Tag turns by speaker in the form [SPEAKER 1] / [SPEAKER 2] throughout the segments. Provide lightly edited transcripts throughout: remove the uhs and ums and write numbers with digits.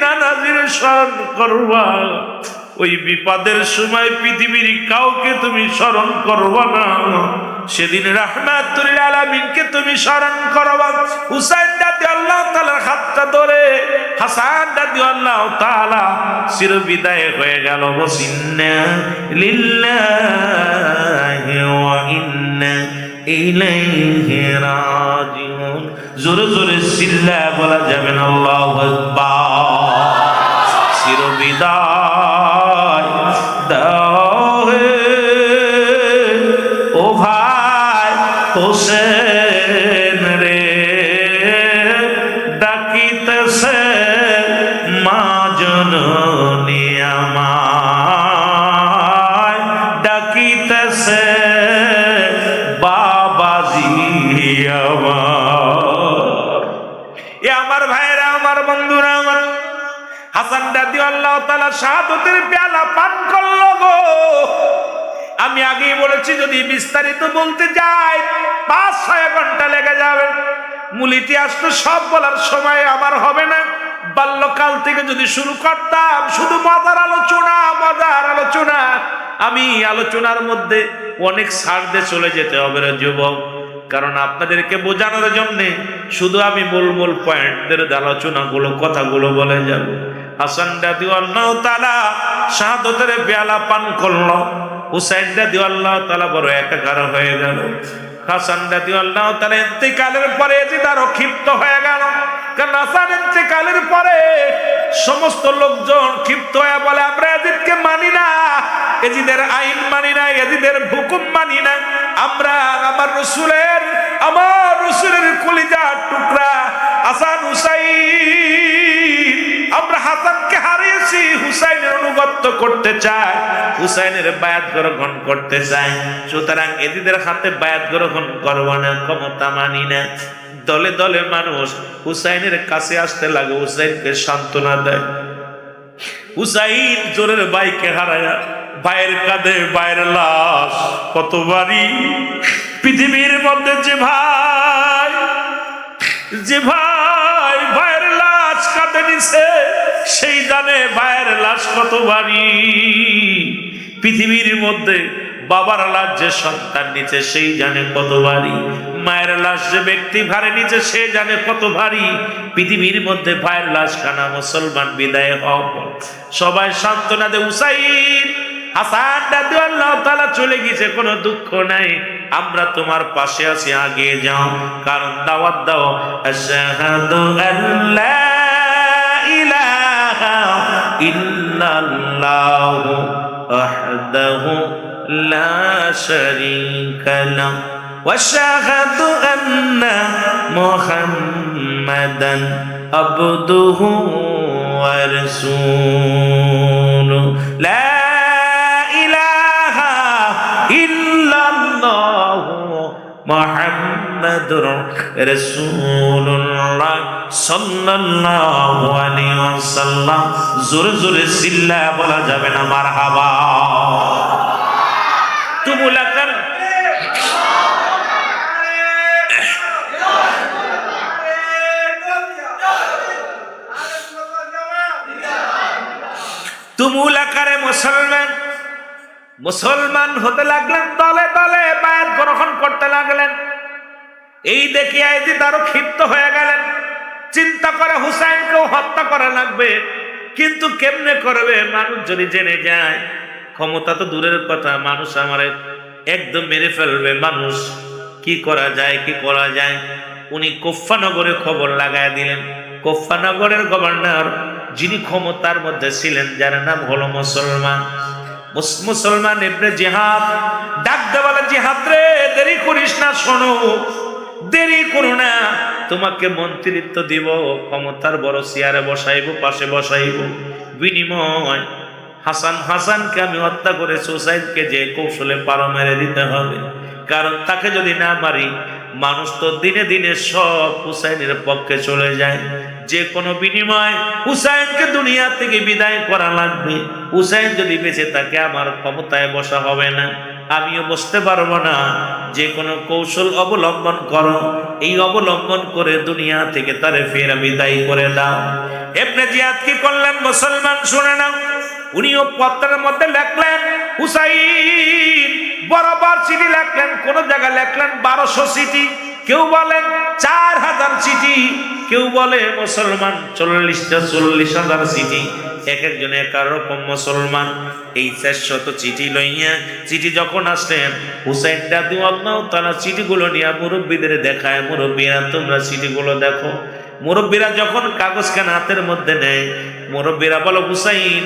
[SPEAKER 1] নানাজির স্মরণ করবা, ওই বিপদের সময় পৃথিবীর কাউকে তুমি স্মরণ করবা না, সেদিন রাহমাতুল আলামিনকে তুমি স্মরণ করবা। হুসাইন রাদিয়াল্লাহু তাআলার হাতটা ধরে হাসান রাদিয়াল্লাহু তাআলা চির বিদায় হয়ে গেল। ইন্না লিল্লাহি ওয়া ইন্না ইলাইহি রাজিউন। জোরে জোরে চিল্লা বলা যাবে না আল্লাহু আকবার। চির বিদায় দাও হে ও ভাই হোসেন রে, ডাকিতেছে মা জননী আমায়, ডাকিতেছে বাবাজি আমার। এ আমার ভাইরা, আমার বন্ধুরা, আমার হাসান রাদিয়াল্লাহু তাআলা শাহাদাতের পেয়ালা পান করলো গো। আমি আগেই বলেছি যদি বিস্তারিত বলতে যাই 5-6 ঘন্টা লেগে যাবে। মূল ইতিহাস তো সব বলার সময় আমার হবে না। বাল্যকাল থেকে যদি শুরু করতাম শুধু মজার আলোচনা, আমি আলোচনার মধ্যে অনেক ছাড় দিয়ে চলে যেতে হবে রে যুবক। কারণ আপনাদেরকে বোঝানোর জন্য শুধু আমি মূল পয়েন্টদের আলোচনাগুলো কথাগুলো বলে যাব। হাসান রাদিয়াল্লাহু তাআলা শাহাদাতের পেয়ালা পান করলো। হুসাইন রাদিয়াল্লাহু তাআলা বড় একাকার হয়ে গেল। হাসান রাদিয়াল্লাহু তাআলা ইন্তেকালের পরে এজিদ আরো ক্ষিপ্ত হয়ে গেল। কারণ হাসান ইন্তেকালের পরে সমস্ত লোকজন ক্ষিপ্ত হয়ে বলে আমরা এজিদকে মানি না, এজিদের আইন মানি না, এজিদের হুকুম মানি না। আমরা আমার রসুলের কলিজার টুকরা হাসান হুসাইন, আমরা হাসানকে হারিয়েছি, হুসাইনের অনুগত্য করতে চাই, হুসাইনের বায়াত গ্রহণ করতে চাই। সুতরাং এজিদের হাতে বায়াত গ্রহণ করব না, ক্ষমতা মানি না। দলে দলে মানুষ হুসাইনের কাছে আসতে লাগে, হুসাইনকে সান্ত্বনা দেয়। হুসাইন জোরের ভাইকে হারায়া ভাইয়ের কাঁধে ভাইয়ের লাশ কতবারই পৃথিবীর মধ্যে যে ভাইয়ের লাশ কাঁধে নিছে সেই জানে ভাইয়ের লাশ কতবারই। পৃথিবীর মধ্যে বাবার লাশ যে সন্তান নিচে সেই জানে কত ভারী, মায়ের লাশ যে ব্যক্তি ভারে নিচে সে জানে কত ভারী। পৃথিবীর মধ্যে ভাইয়ের লাশ কানা মুসলমান বিদায় হওয়া সবাই সান্ত্বনা দে হুসাইন হাসান রাদিয়াল্লাহু তাআলা চলে গেছে, কোনো দুঃখ নাই, আমরা তোমার পাশে আছি, আগে যাও। কারণ দাওয়াত দাও আশহাদু আল্লা ইলাহা ইল্লাল্লাহু ওয়াহদাহু লা শারীকা লাহু ওয়া আশহাদু আন্না মুহাম্মাদান আবদুহু ওয়া রাসূলুহু। লা মুহাম্মাদুর রাসূলুল্লাহ সাল্লাল্লাহু আলাইহি ওয়াসাল্লাম। জোরে জোরে চিল্লা বলা যাবে না মারহাবা। তুমুলাকার তুমুলাকারে মুসলমান হতে লাগলেন, দলে দলে বায়াত গ্রহণ করতে লাগলেন। এই দেখে ইয়াজিদ আরো ক্ষিপ্ত হয়ে গেলেন, চিন্তা করে হুসাইনকেও হত্যা করা লাগবে, কিন্তু কেমনে করবে? মানুষ যদি জেনে যায়, ক্ষমতা তো দূরের কথা, মানুষ আমারে একদম মেরে ফেলবে। মানুষ কি করা যায়? উনি কুফানগরে খবর লাগায় দিলেন। কুফানগরের গভর্নর যিনি ক্ষমতার মধ্যে ছিলেন, যার নাম হলো মুসলমান ইবনে জিহাদ, ডাক দে বলে জিহাদ রে, দেরি করিস না, শোনো, দেরি করো না, তোমাকে মন্ত্রিত্ব দিব, ক্ষমতার বড় চেয়ারে বসাইবো, পাশে বসাইবো, বিনিময় হাসানকে আমি হত্যা করে হুসাইনকে যে কৌশলে পারো মেরে দিতে হবে। কারণ তাকে যদি না মারি, মানুষ তো দিনে দিনে সব হুসাইনের পক্ষে চলে যায়। যে কোনো বিনিময় হুসাইনকে দুনিয়া থেকে বিদায় করা লাগবে। হুসাইন যদি বেঁচে থাকে আমার ক্ষমতায় বসা হবে না। আমিও বসতে পারবো না, যে কোনো কৌশল অবলম্বন করো, এই অবলম্বন করে দুনিয়া থেকে তারে ফের বিদায় করে দাও। ইবনে জিয়াদ কি করলেন মুসলমান শুনে নাও, উনিও পত্রের মধ্যে লেখলেন হুসাইন, বরাবর চিঠি লেখলেন, কোন জায়গায় লেখলেন 1200 চিঠি, কেউ বলেন 4000 চিঠি, কেউ বলে মুসলমান 40,000 চিঠি, এক একজন এক রকম মুসলমান। এই 400 চিঠি লইয়া, চিঠি যখন আসলেন হুসাইন রাদিয়াল্লাহু তাআলা চিঠিগুলো নিয়ে মুরব্বীদের দেখায়, মুরব্বীরা তোমরা চিঠিগুলো দেখো। মুরব্বীরা যখন কাগজখানা হাতের মধ্যে নেয়, মুরব্বীরা বলো হুসাইন,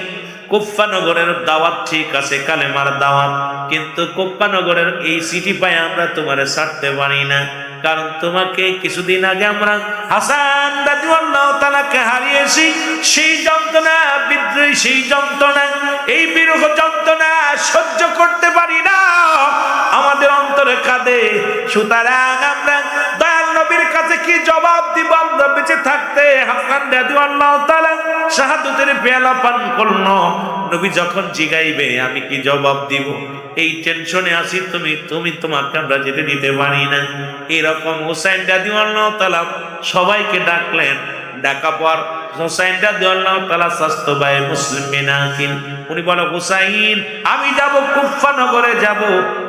[SPEAKER 1] কুফা নগরের দাওয়াত ঠিক আছে, কালেমার দাওয়াত, কিন্তু কুফা নগরের এই চিঠি পাই আমরা তোমারে ছাড়তে পারি না, কারণ তোমাকে কিছুদিন আগে আমরা হাসান রাদিয়াল্লাহু তাআলাকে হারিয়েছি, সেই যন্ত্রণা, বিদ্রোহী সেই যন্ত্রণা, এই বিরহ যন্ত্রণা সহ্য করতে পারি না, আমাদের অন্তরে কাঁদে। সুতরাং আমরা দয়াল নবীর কাছে কি জবাব দিব? আমরা বেঁচে থাকতে হাসান রাদিয়াল্লাহু তাআলা শাহাদাতের পেয়ালা পান করলো, নবী যখন জিগাইবে আমি কি জবাব দিব? এই টেনশনে আছি, তোমাকে আমরা যেতে দিতে পারি না। এরকম হুসাইন রাদিয়াল্লাহু তাআলা সবাইকে ডাকলেন, ডাকা পর হুসাইন রাদিয়াল্লাহু তাআলা স্বাস্থ্য ভাই মুসলিম মিনাকিন, উনি বলে হুসাইন আমি যাব কুফা নগরে যাব,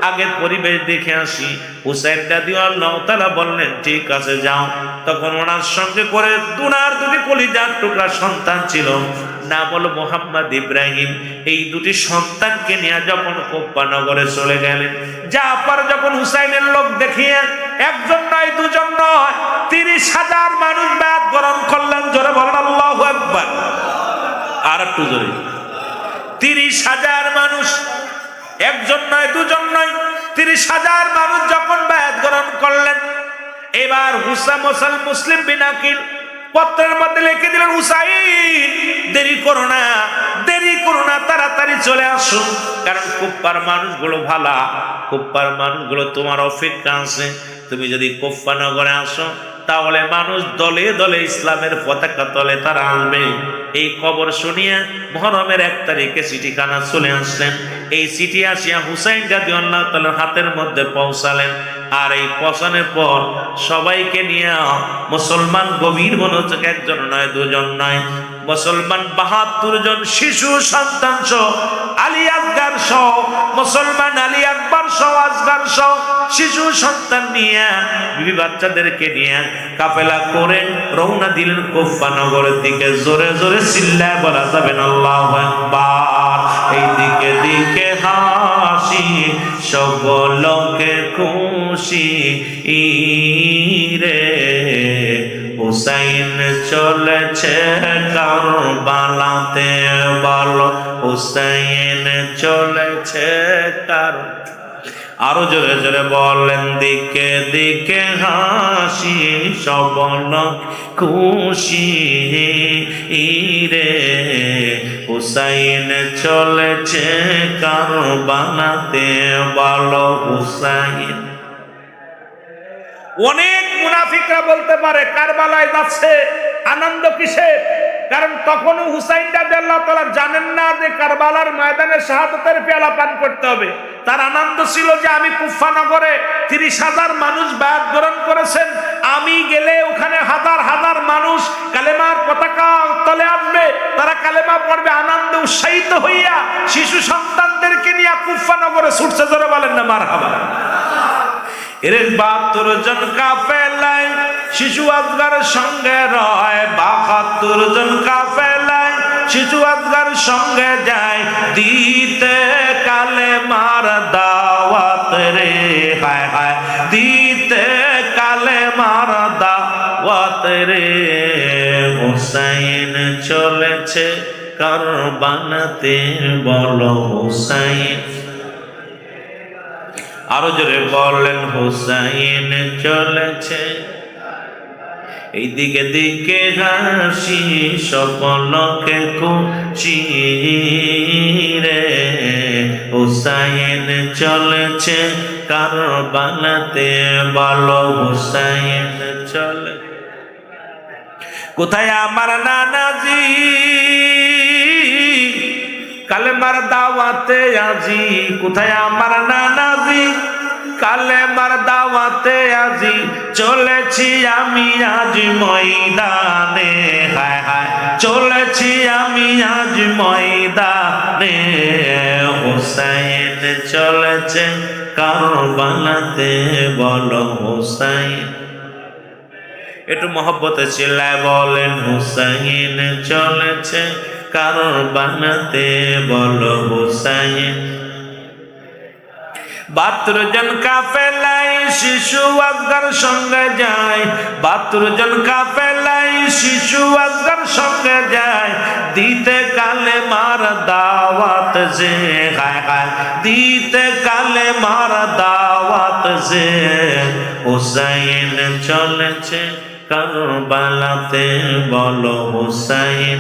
[SPEAKER 1] আগের পরিবেশ দেখে আসি। হুসাইন রাদিয়াল্লাহু তাআলা বললেন ঠিক আছে যাও। তখন ওনার সঙ্গে করে দুটি কলিজার টুকরা সন্তান ছিল, না বলো মোহাম্মদ ইব্রাহিম, এই দুটি সন্তানকে নিয়ে যখন কুফা নগরে চলে গেলেন, যা পর যখন হুসাইনের লোক দেখিয়ে একজন নয় দুজন নয় 30,000 মানুষ বায়াত গ্রহণ করলেন। জোরে বলেন আল্লাহু আকবার। আর একটু জোরে, 30,000 মানুষ, একজন নয় দুজন নয় 30,000 মানুষ যখন বায়াত গ্রহণ করলেন, এবার মুসলিম বিন আকিল পত্রের মধ্যে লিখে দিলেন হুসাইন দেরি করো না, তাড়াতাড়ি চলে আসো, কারণ কুফার মানুষগুলো ভালা, কুফার মানুষগুলো তোমার অপেক্ষা আছে, তুমি যদি কুফা নগরে আসো তাহলে মানুষ দলে দলে ইসলামের পতাকা তলে তারা আসবে। এই খবর শুনিয়া মুহররমের 1 তারিখে চিঠিখানা চলে আসলেন। এই চিঠি আসিয়া হুসাইন রাদিয়াল্লাহু তাআলা হাতের মধ্যে পৌঁছালেন, আর এই পৌঁছানোর পর সবাইকে নিয়ে মুসলমান গভীর মনোযোগ, একজন নয় দুজন নয়, মুসলমান 72 জন শিশু সন্তান সহ, আলী আকবর সহ, মুসলমান আলী আকবর সহ, আসগর সহ শিশু সন্তান নিয়ে, বিবি বাচ্চাদেরকে নিয়ে কাফেলা করে রওনা দিলেন কুফা নগরের দিকে। জোরে জোরে চিল্লায় বলা যাবে না আল্লাহু আকবার। এই দিকে দিকে হাসি, সকলকে খুশি রে, হুসাইন চলেছে কারবালাতে, বলো হুসাইন চলেছে কারবালাতে। আরো জোরে জোরে বলেন, দিকে দিকে হাসি, সবল খুশি রে, হুসাইন চলেছে কারবালাতে, বলো হুসাইন। অনেক মুনাফিকরা বলতে পারে কারবালায় যাচ্ছে, আনন্দ কিসের? কারণ তখনও হুসাইন রাদিয়াল্লাহু তাআলা জানেন না যে কারবালার ময়দানে শাহাদাতের পেয়ালা পান করতে হবে। তার আনন্দ ছিল যে আমি কুফা নগরে 30,000 মানুষ বায়াত গ্রহণ করেছেন, আমি গেলে ওখানে হাজার হাজার মানুষ কালেমার পতাকা তলে আসবে, তারা কালেমা পড়বে, আনন্দে উৎসাহিত হইয়া শিশু সন্তানদেরকে নিয়ে কুফা নগরে ছুটছে। জোরে বলেন না মারহাবা। এর 72 জন কাফেলায় শিশু আসগর সঙ্গে রয়, 72 জন কাফেলায় শিশু আসগর সঙ্গে যায়, দিতে কালেমার দাওয়াত রে, হায় হায় দিতে কালেমার দাওয়াত রে, হুসাইন চলেছে কারবালাতে, বলো হুসাইন। আরো জোরে বলেন, হুসাইন চলেছে। এই দিকে দিকে হাসি, সকলকে খুশি রে, হুসাইন চলেছে কারবালাতে, বলো হুসাইন চলে। কোথায় আমার নানাজি, কালেমার দাওয়াতে আজি, কোথায় আমার নানাজি? কালেমার দাওয়াতে আজি চলেছি আমি আজ ময়দানে, হায় হায় চলেছি আমি আজ ময়দানে। হুসাইন চলেছে কারবালাতে, বলো হুসাইন। একটু মহব্বতে চিল্লায় বলেন, হুসাইন চলেছে কারবালাতে, বলো হুসাইন। 72 জন কাফেলায় শিশু আজগার সঙ্গে যায়, 72 জন কাফেলায় শিশু আজগার সঙ্গে যায়, দিতে কালেমার দাওয়াত যে, হায় হায় দিতে কালেমার দাওয়াত যে। হুসাইন চলেছে কারবালাতে, বলো হুসাইন।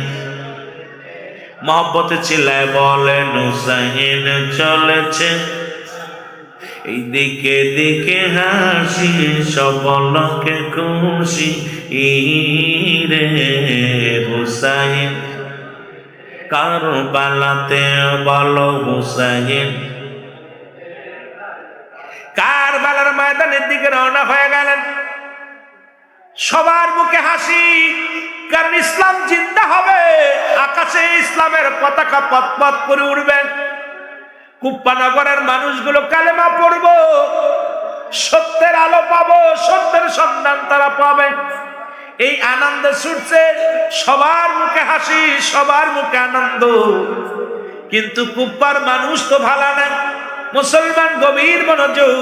[SPEAKER 1] মহব্বতে চিল্লায় বলেন, হুসাইন চলেছে। এই দিকে দিকে হাসি সকলকে খুশি রে, হুসাইন কারবালাতে, বলো হুসাইন। কারবালার ময়দানের দিকে রওনা হয়ে গেলেন। সবার মুখে হাসি, কারণ ইসলাম জিন্দা হবে, আকাশে ইসলামের পতাকা পথ করে উঠবেন। কুপ্পানগরের মানুষগুলো কালেমা পড়ব, সত্যের আলো পাবো, সত্যের সন্ধান তারা পাবে। এই আনন্দে ছুটছে, সবার মুখে হাসি, সবার মুখে আনন্দ। কিন্তু কুপ্পার মানুষ তো ভালো না, মুসলমান গভীর মনোযোগ।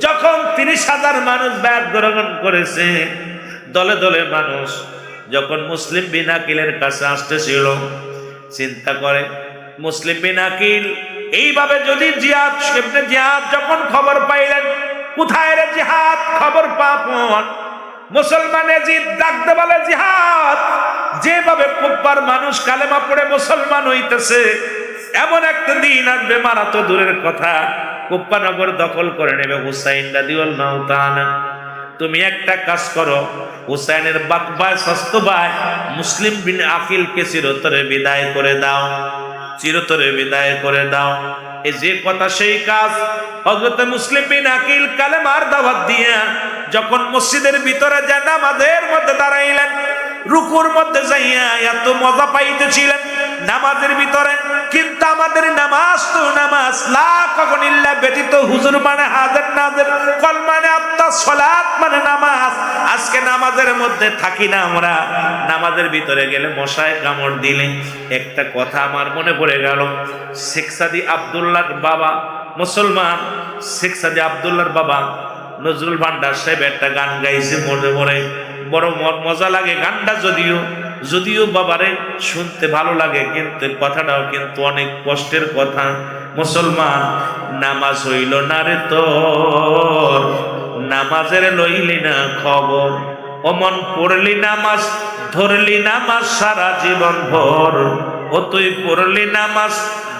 [SPEAKER 1] যখন 30,000 মানুষ ব্যাট গ্রহণ করেছে, দলে দলে মানুষ যখন মুসলিম বিন আকিলের কাছে আসতেছিল, চিন্তা করে মুসলিম বিন আকিল এইভাবে যদি জিহাদ যখন খবর পাইলেন, কোথায় রে জিহাদ, খবর পাপন মুসলমান এজিদ ডাকতে বলে জিহাদ। যেভাবে কুফার মানুষ কালেমা পড়ে মুসলমান হইতেছে, এমন একটা দিন আসবে, মারা তো দূরের কথা, কুফা নগর দখল করে নেবে হুসাইন রাদিয়াল্লাহু তাআলা। তুমি একটা কাজ করো, হুসাইনের বাপ ভাই, স্বাস্থ্য ভাই মুসলিম বিন আকিলকে চিরতরে বিদায় করে দাও, চিরতরে বিদায় করে দাও। এই যে কথা সেই কাজ। হযরত মুসলিম বিন আকিল কালেমার দাওয়াত দিয়া যখন মসজিদের ভিতরে যায়, নামাজের মধ্যে দাঁড়াইলেন, রুকুর মধ্যে যাইয়া এত মজা পাইতেছিলেন নামাজের ভিতরে। কিন্তু আমাদের নামাজ তো নামাজ লা কখন ইল্লা ব্যতীত, হুজুর মানে হাজার নাজের, কল মানে আত্মা, সালাত মানে নামাজ। আজকে নামাজের মধ্যে থাকি না আমরা, নামাজের ভিতরে গেলে মশায় কামড় দিলে। একটা কথা আমার মনে পড়ে গেল, শেখ সাদি আব্দুল্লাহর বাবা, মুসলমান শেখ সাদি আব্দুল্লাহর বাবা নজরুল ভান্ডার সাহেব একটা গান গাইছে, মনে মনে বড় মজা লাগে গানটা। যদিও বাবারে শুনতে ভালো লাগে, কিন্তু কথাটাও কিন্তু অনেক কষ্টের কথা। মুসলমান নামাজ হইল না রে তোর, নামাজের লইলি না খবর, অমন পড়লি নামাজ, ধরলি নামাজ সারা জীবন ভর। ও তুই পড়লি নামাজ,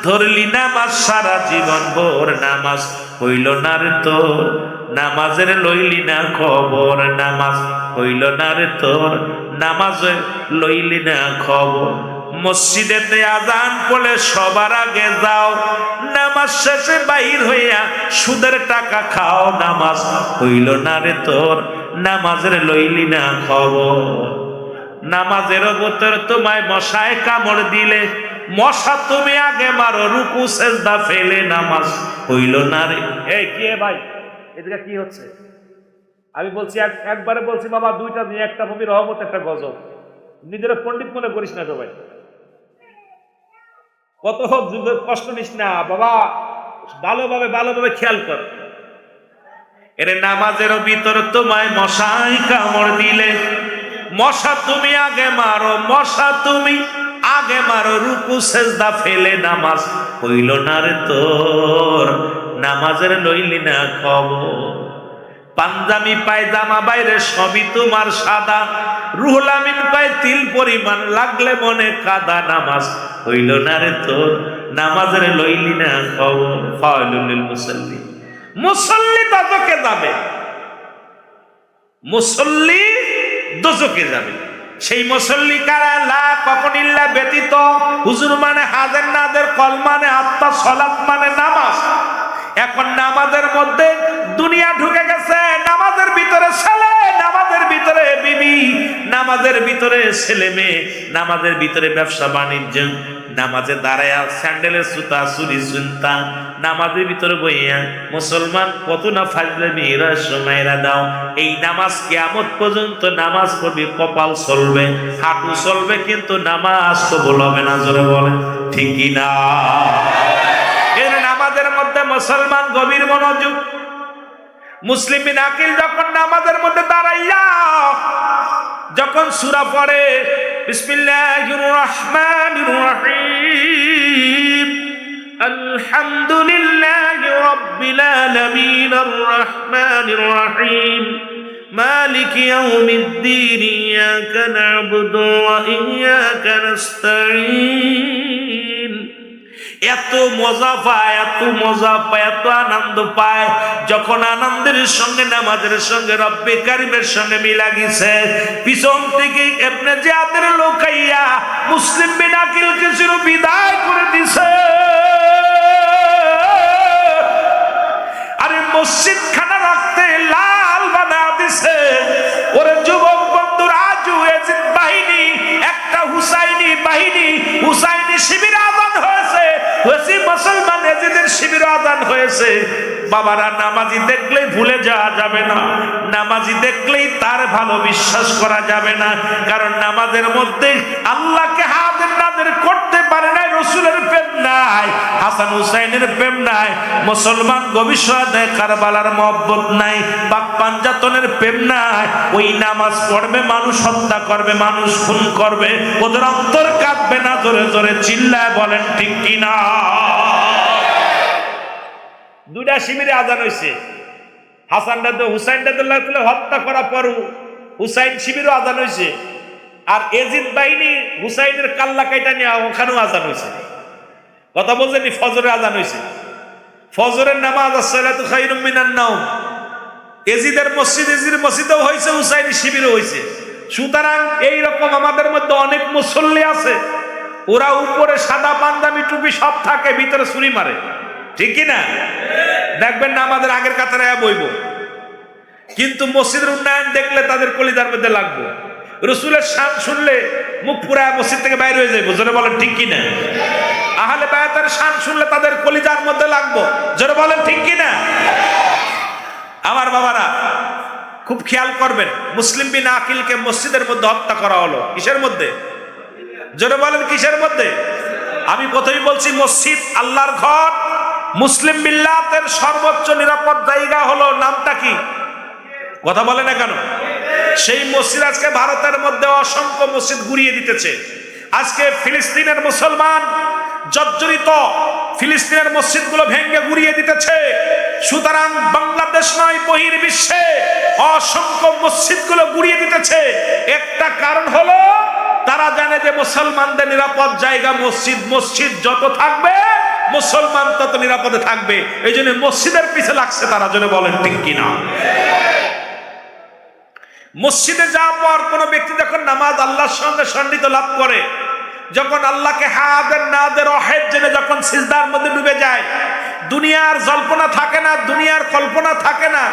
[SPEAKER 1] ধরলি নামাজ সারা জীবন ভর, নামাজ হইল না রে তোর, নামাজের লইলি না খবর, নামাজ হইল না রে তোর, নামাজ লইলি না খবর। মসজিদেতে আজান পড়লে সবার আগে যাও, নামাজ শেষে বাহির হইয়া সুদের টাকা খাও, নামাজ হইল না রে তোর, নামাজের লইলি না খবর। নামাজের ভিতর তোমায় মশায় কামড় দিলে, মশা তুমি আগে মারো, রুকু সেজদা ফেলে, নামাজ হইল না রে। এই কি ভাই, এদিকে কি হচ্ছে? আমি বলছি, একবারে বলছি বাবা, দুইটা নিয়ে, একটা ভূমি রহমত, একটা গজব। নিজের পণ্ডিত মনে করিস না তো ভাই, কত যুগের কষ্ট নিস না বাবা, ভালোভাবে খেয়াল কর। এর নামাজের ভিতর তোমায় মশাই কামড় দিলে, মশা তুমি আগে মারো, মশা তুমি আগে মারো, রুকু সেজদা ফেলে, নামাজ হইল না রে তোর, নামাজের লইলি না খবর। পাঞ্জাবি পায়জামা বাইরে সবই তোমার সাদা, রুহুল আমিন কয় তিল পরিমাণ লাগলে মনে কাদা, নামাজ হইল না রে তোর, নামাজের লইলি না খবর। ফাওয়াইলুল লিল মুসাল্লি, মুসল্লি দোজখে যাবে, মুসল্লি দোজখে যাবে। সেই মুসল্লি কারা? লা কখন ইল্লা ব্যতীত, হুজুর মানে হাজার নাদের, কল মানে আত্মা, সলাত মানে নামাজ। এখন নামাজের মধ্যে দুনিয়া ঢুকে গেছে, নামাজের ভিতরে ছেলে, নামাজের ভিতরে বিবি, নামাজের ভিতরে ছেলে মেয়ে, নামাজের ভিতরে ব্যবসা বাণিজ্য, নামাজে দাঁড়ায়া স্যান্ডেলের সুতা, চুরি চিন্তা, নামাজের ভিতরে বইয়া মুসলমান কত না ফাজলে মেয়েরা সময়রা দাও। এই নামাজ কিয়ামত পর্যন্ত নামাজ পড়বে, কপাল চলবে, হাঁটু চলবে, কিন্তু নামাজ কবুল হবে না। জোরে বলে ঠিক কি না? এর নামাজের মধ্যে মুসলমান গভীর মনোযোগ। মুসলিম বিন আকিল যখন নামাজের মধ্যে দাঁড়াইয়া যখন সূরা পড়ে, বিসমিল্লাহির রহমানির রহিম, আলহামদুলিল্লাহি রাব্বিল আলামিন, আর রহমানির রহিম, মালিকি ইয়াউমিদ্দিন, ইয়াকা না'বুদু ওয়া ইয়াকা নাস্তাঈন। এত মজা পায়, এত মজা পায়, এত আনন্দ পায়, যখন আনন্দের সঙ্গে নামাজের সঙ্গে রব্বে কারিমের সঙ্গে মিলা গেছে, পিছন থেকে ইবনে জিয়াদের লোকাইয়া মুসলিম বিন আকিল কিছু বিদায় করে দিছে। আরে মসজিদ খানা রাখতে লাল বানা দিছে। ওরে যুবক বন্ধুরা, আজও এজিদ বাহিনী, একটা হুসাইনি বাহিনী, হুসাইনি শিবির আজান হয়েছে, মুসলমান এজিদের শিবির আজান হয়েছে। বাবারা, নামাজি দেখলেই ভুলে যাওয়া যাবে না, নামাজি দেখলেই তার ভালো বিশ্বাস করা যাবে না। কারণ নামাজের মধ্যে আল্লাহকে হাজির নাজির করতে পারে নাই, রসুলের প্রেম নাই, হাসান হুসাইনের প্রেম নাই, মুসলমান ভবিষ্যতে কারবালার মহব্বত নাই, পাক পাঞ্জাতনের প্রেম নাই। ওই নামাজ পড়বে, মানুষ হত্যা করবে, মানুষ খুন করবে, ওদের অন্তর কাঁদবে না। জোরে জোরে চিল্লায় বলেন ঠিক কিনা? দুইটা শিবিরে আজান হয়েছে, হাসান হুসাইন হত্যা করা পর হুসাইন শিবিরও আজান হয়েছে, আর এজিদ বাহিনী হুসাইনের কাল্লা কাইটা নিয়ে ওখানেও আজান হয়েছে। কথা বলছেন? ফজরের আজান হয়েছে, ফজরের নামাজ আসসালাতু খায়রুম মিনান নাওম, এজিদের মসজিদ, এজিদের মসজিদেও হয়েছে, হুসাইনি শিবিরও হয়েছে। সুতরাং এইরকম আমাদের মধ্যে অনেক মুসল্লি আছে, ওরা উপরে সাদা পাঞ্জাবি টুপি সব থাকে, ভিতরে ছুরি মারে, ঠিক কিনা? দেখবেন না আমাদের আগের কাতারে বইব, কিন্তু মসজিদের উন্নয়ন দেখলে তাদের কলিজার মধ্যে লাগবে। রসুলের শান শুনলে মুখ পুরা মসজিদ থেকে বাইরে হয়ে যাইব। জোরে বলেন ঠিক কিনা? আহলে বায়াতের শান শুনলে তাদের কলিজার মধ্যে লাগবো। জোরে বলেন ঠিক কিনা? আমার বাবারা, খুব খেয়াল করবেন, মুসলিম বিন আকিলকে মসজিদের মধ্যে হত্যা করা হলো। কিসের মধ্যে? জোরে বলেন কিসের মধ্যে? আমি প্রথমেই বলছি, মসজিদ আল্লাহর ঘর, মুসলিম মিল্লাতের সর্বোচ্চ নিরাপদ জায়গা হলো, নামটা কি? কথা বলে না কেন? সেই মসজিদ আজকে ভারতের মধ্যে অসংখ্য মসজিদ গুড়িয়ে দিতেছে। আজকে ফিলিস্তিনের মুসলমান জর্জরিত, ফিলিস্তিনের মসজিদগুলো ভেঙে গুড়িয়ে দিতেছে। সুতরাং বাংলাদেশ নয়, বহির্বিশ্বে অসংখ্য মসজিদগুলো গুড়িয়ে দিতেছে। একটা কারণ হলো, তারা জানে যে মুসলমানদের নিরাপদ জায়গা মসজিদ, মসজিদ যত থাকবে মুসলমান তত নিরাপদে থাকবে। এই জন্য মসজিদের পিছে লাগছে তারা। জন্য বলেন ঠিক কিনা? মসজিদে যাওয়ার পর কোন ব্যক্তি যখন নামাজ আল্লাহর সঙ্গে সন্নিহিত লাভ করে, যখন আল্লাহকে হাদের নাদের অহেদ জেনে যখন সিজদার মধ্যে ডুবে যায়, দুনিয়ার জল্পনা থাকে না, দুনিয়ার কল্পনা থাকে না,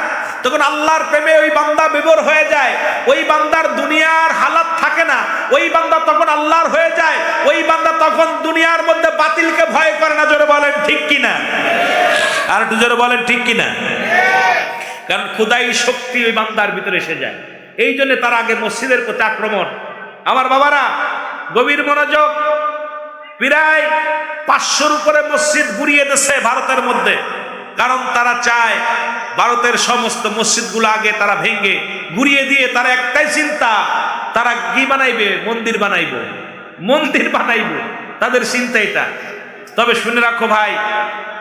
[SPEAKER 1] তখন আল্লাহর প্রেমে ওই বান্দা বিভোর হয়ে যায়। ওই বান্দার দুনিয়ার হালাত থাকে না, ওই বান্দা তখন আল্লাহর হয়ে যায়। ওই বান্দা তখন দুনিয়ার মধ্যে বাতিলকে ভয় করে না। জোরে বলেন ঠিক কিনা? আর একটু জোরে বলেন ঠিক কিনা? কারণ খোদাই শক্তি ওই বান্দার ভিতরে এসে যায়। এই জন্য তার আগে মসজিদের প্রতি আক্রমণ। আমার বাবারা, গভীর মনোযোগ। প্রায় 500-র উপরে মসজিদ গুড়িয়ে দিচ্ছে ভারতের মধ্যে। কারণ তারা চায় ভারতের সমস্ত মসজিদগুলো আগে তারা ভেঙে গুড়িয়ে দিয়ে, তারা একটাই চিন্তা, তারা কি বানাইবে? মন্দির বানাইব, মন্দির বানাইব, তাদের চিন্তা এটা। তবে শুনে রাখো ভাই,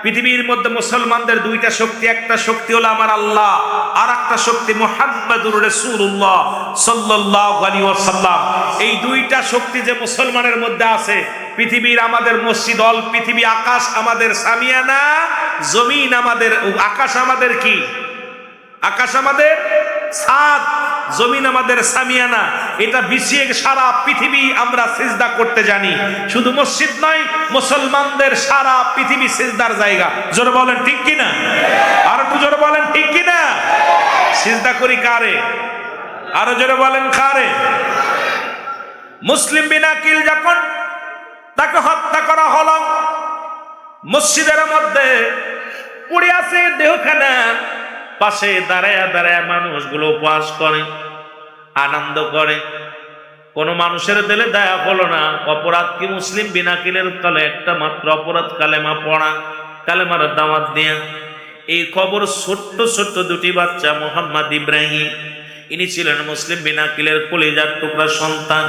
[SPEAKER 1] পৃথিবীর মধ্যে মুসলমানদের দুইটা শক্তি, একটা শক্তি হলো আমার আল্লাহ, আর একটা শক্তি মুহাম্মাদুর রাসূলুল্লাহ সাল্লাল্লাহু আলাইহি ওয়াসাল্লাম। এই দুইটা শক্তি যে মুসলমানের মধ্যে আছে, পৃথিবীর আমাদের মসজিদ, অল পৃথিবী, আকাশ আমাদের সামিয়ানা, জমিন আমাদের, আকাশ আমাদের কি? আকাশ আমাদের ছাদ, জমিন আমাদের সামিয়ানা, এটা বিছিয়ে সারা পৃথিবী আমরা সিজদা করতে জানি। শুধু মসজিদ নয়, মুসলমানদের সারা পৃথিবী সিজদার জায়গা। জোরে বলেন ঠিক কিনা? আর একটু জোরে বলেন ঠিক কিনা? সিজদা করি কারে? আরো জোরে বলেন কারে? মুসলিম বিন আকিল যখন তাকে হত্যা করা হলো, মসজিদের মধ্যে পড়ে আছে দেহখানা, পাশে দাঁড়ায় দাঁড়ায় মানুষগুলো উপবাস করে, আনন্দ করে। কোন মানুষের দিলে দয়া হলো না। অপরাধ কি? মুসলিম বিন আকিলের তলে একটা মাত্র অপরাধ, কালেমা পড়া, কালেমার দাওয়াত দেয়া। এই খবর ছোট্ট ছোট্ট দুটি বাচ্চা, মোহাম্মদ ইব্রাহিম, ইনি ছিলেন মুসলিম বিন আকিলের কলিজার টুকরা সন্তান।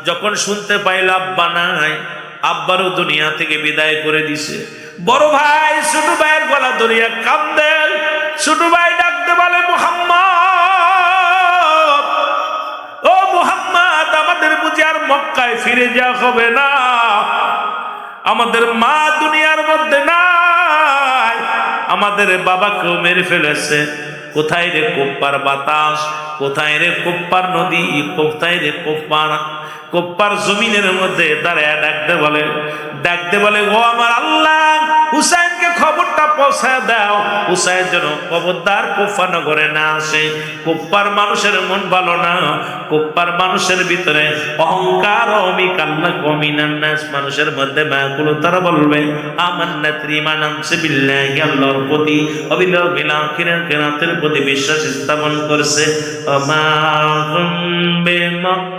[SPEAKER 1] যখন শুনতে পাইল আব্বা নাই, আব্বারও দুনিয়া থেকে বিদায় করে দিছে, বড় ভাই ছোট ভাইয়ের গলা ধরিয়া কান্দে। ছোট ভাই ডাকতে বলে, মুহাম্মদ, ও মুহাম্মদ, আমাদের বুঝি আর মক্কায় ফিরে যাওয়া হবে না? আমাদের মা দুনিয়ার মধ্যে নাই, আমাদের বাবাকেও মেরে ফেলেছে। কোথায় রে কোপ্পার বাতাস, কোথায় রে কোপ্পার নদী, কোথায় রে কোপ্পার জমিনের মধ্যে দাঁড়ায় ডাকতে বলে, ও আমার আল্লাহ, হুসাইনকে খবরটা পৌঁছায় দাও, হুসাইন যেন খবরদার কুফা নগরে না আসে। কুফার মানুষের মন ভালো না, কুফার মানুষের ভিতরে অহংকার, অমিকান্না কমিনান্নাস, মানুষের মধ্যে মায়াকুল। তারা বলবে আমান্না ত্রিমান আনছে বিল্লাহি, আল্লাহর প্রতি, অবিল আখিরাত কিয়ামতের প্রতি বিশ্বাস স্থাপন করছে। আমা হুম বিমুমিনিন।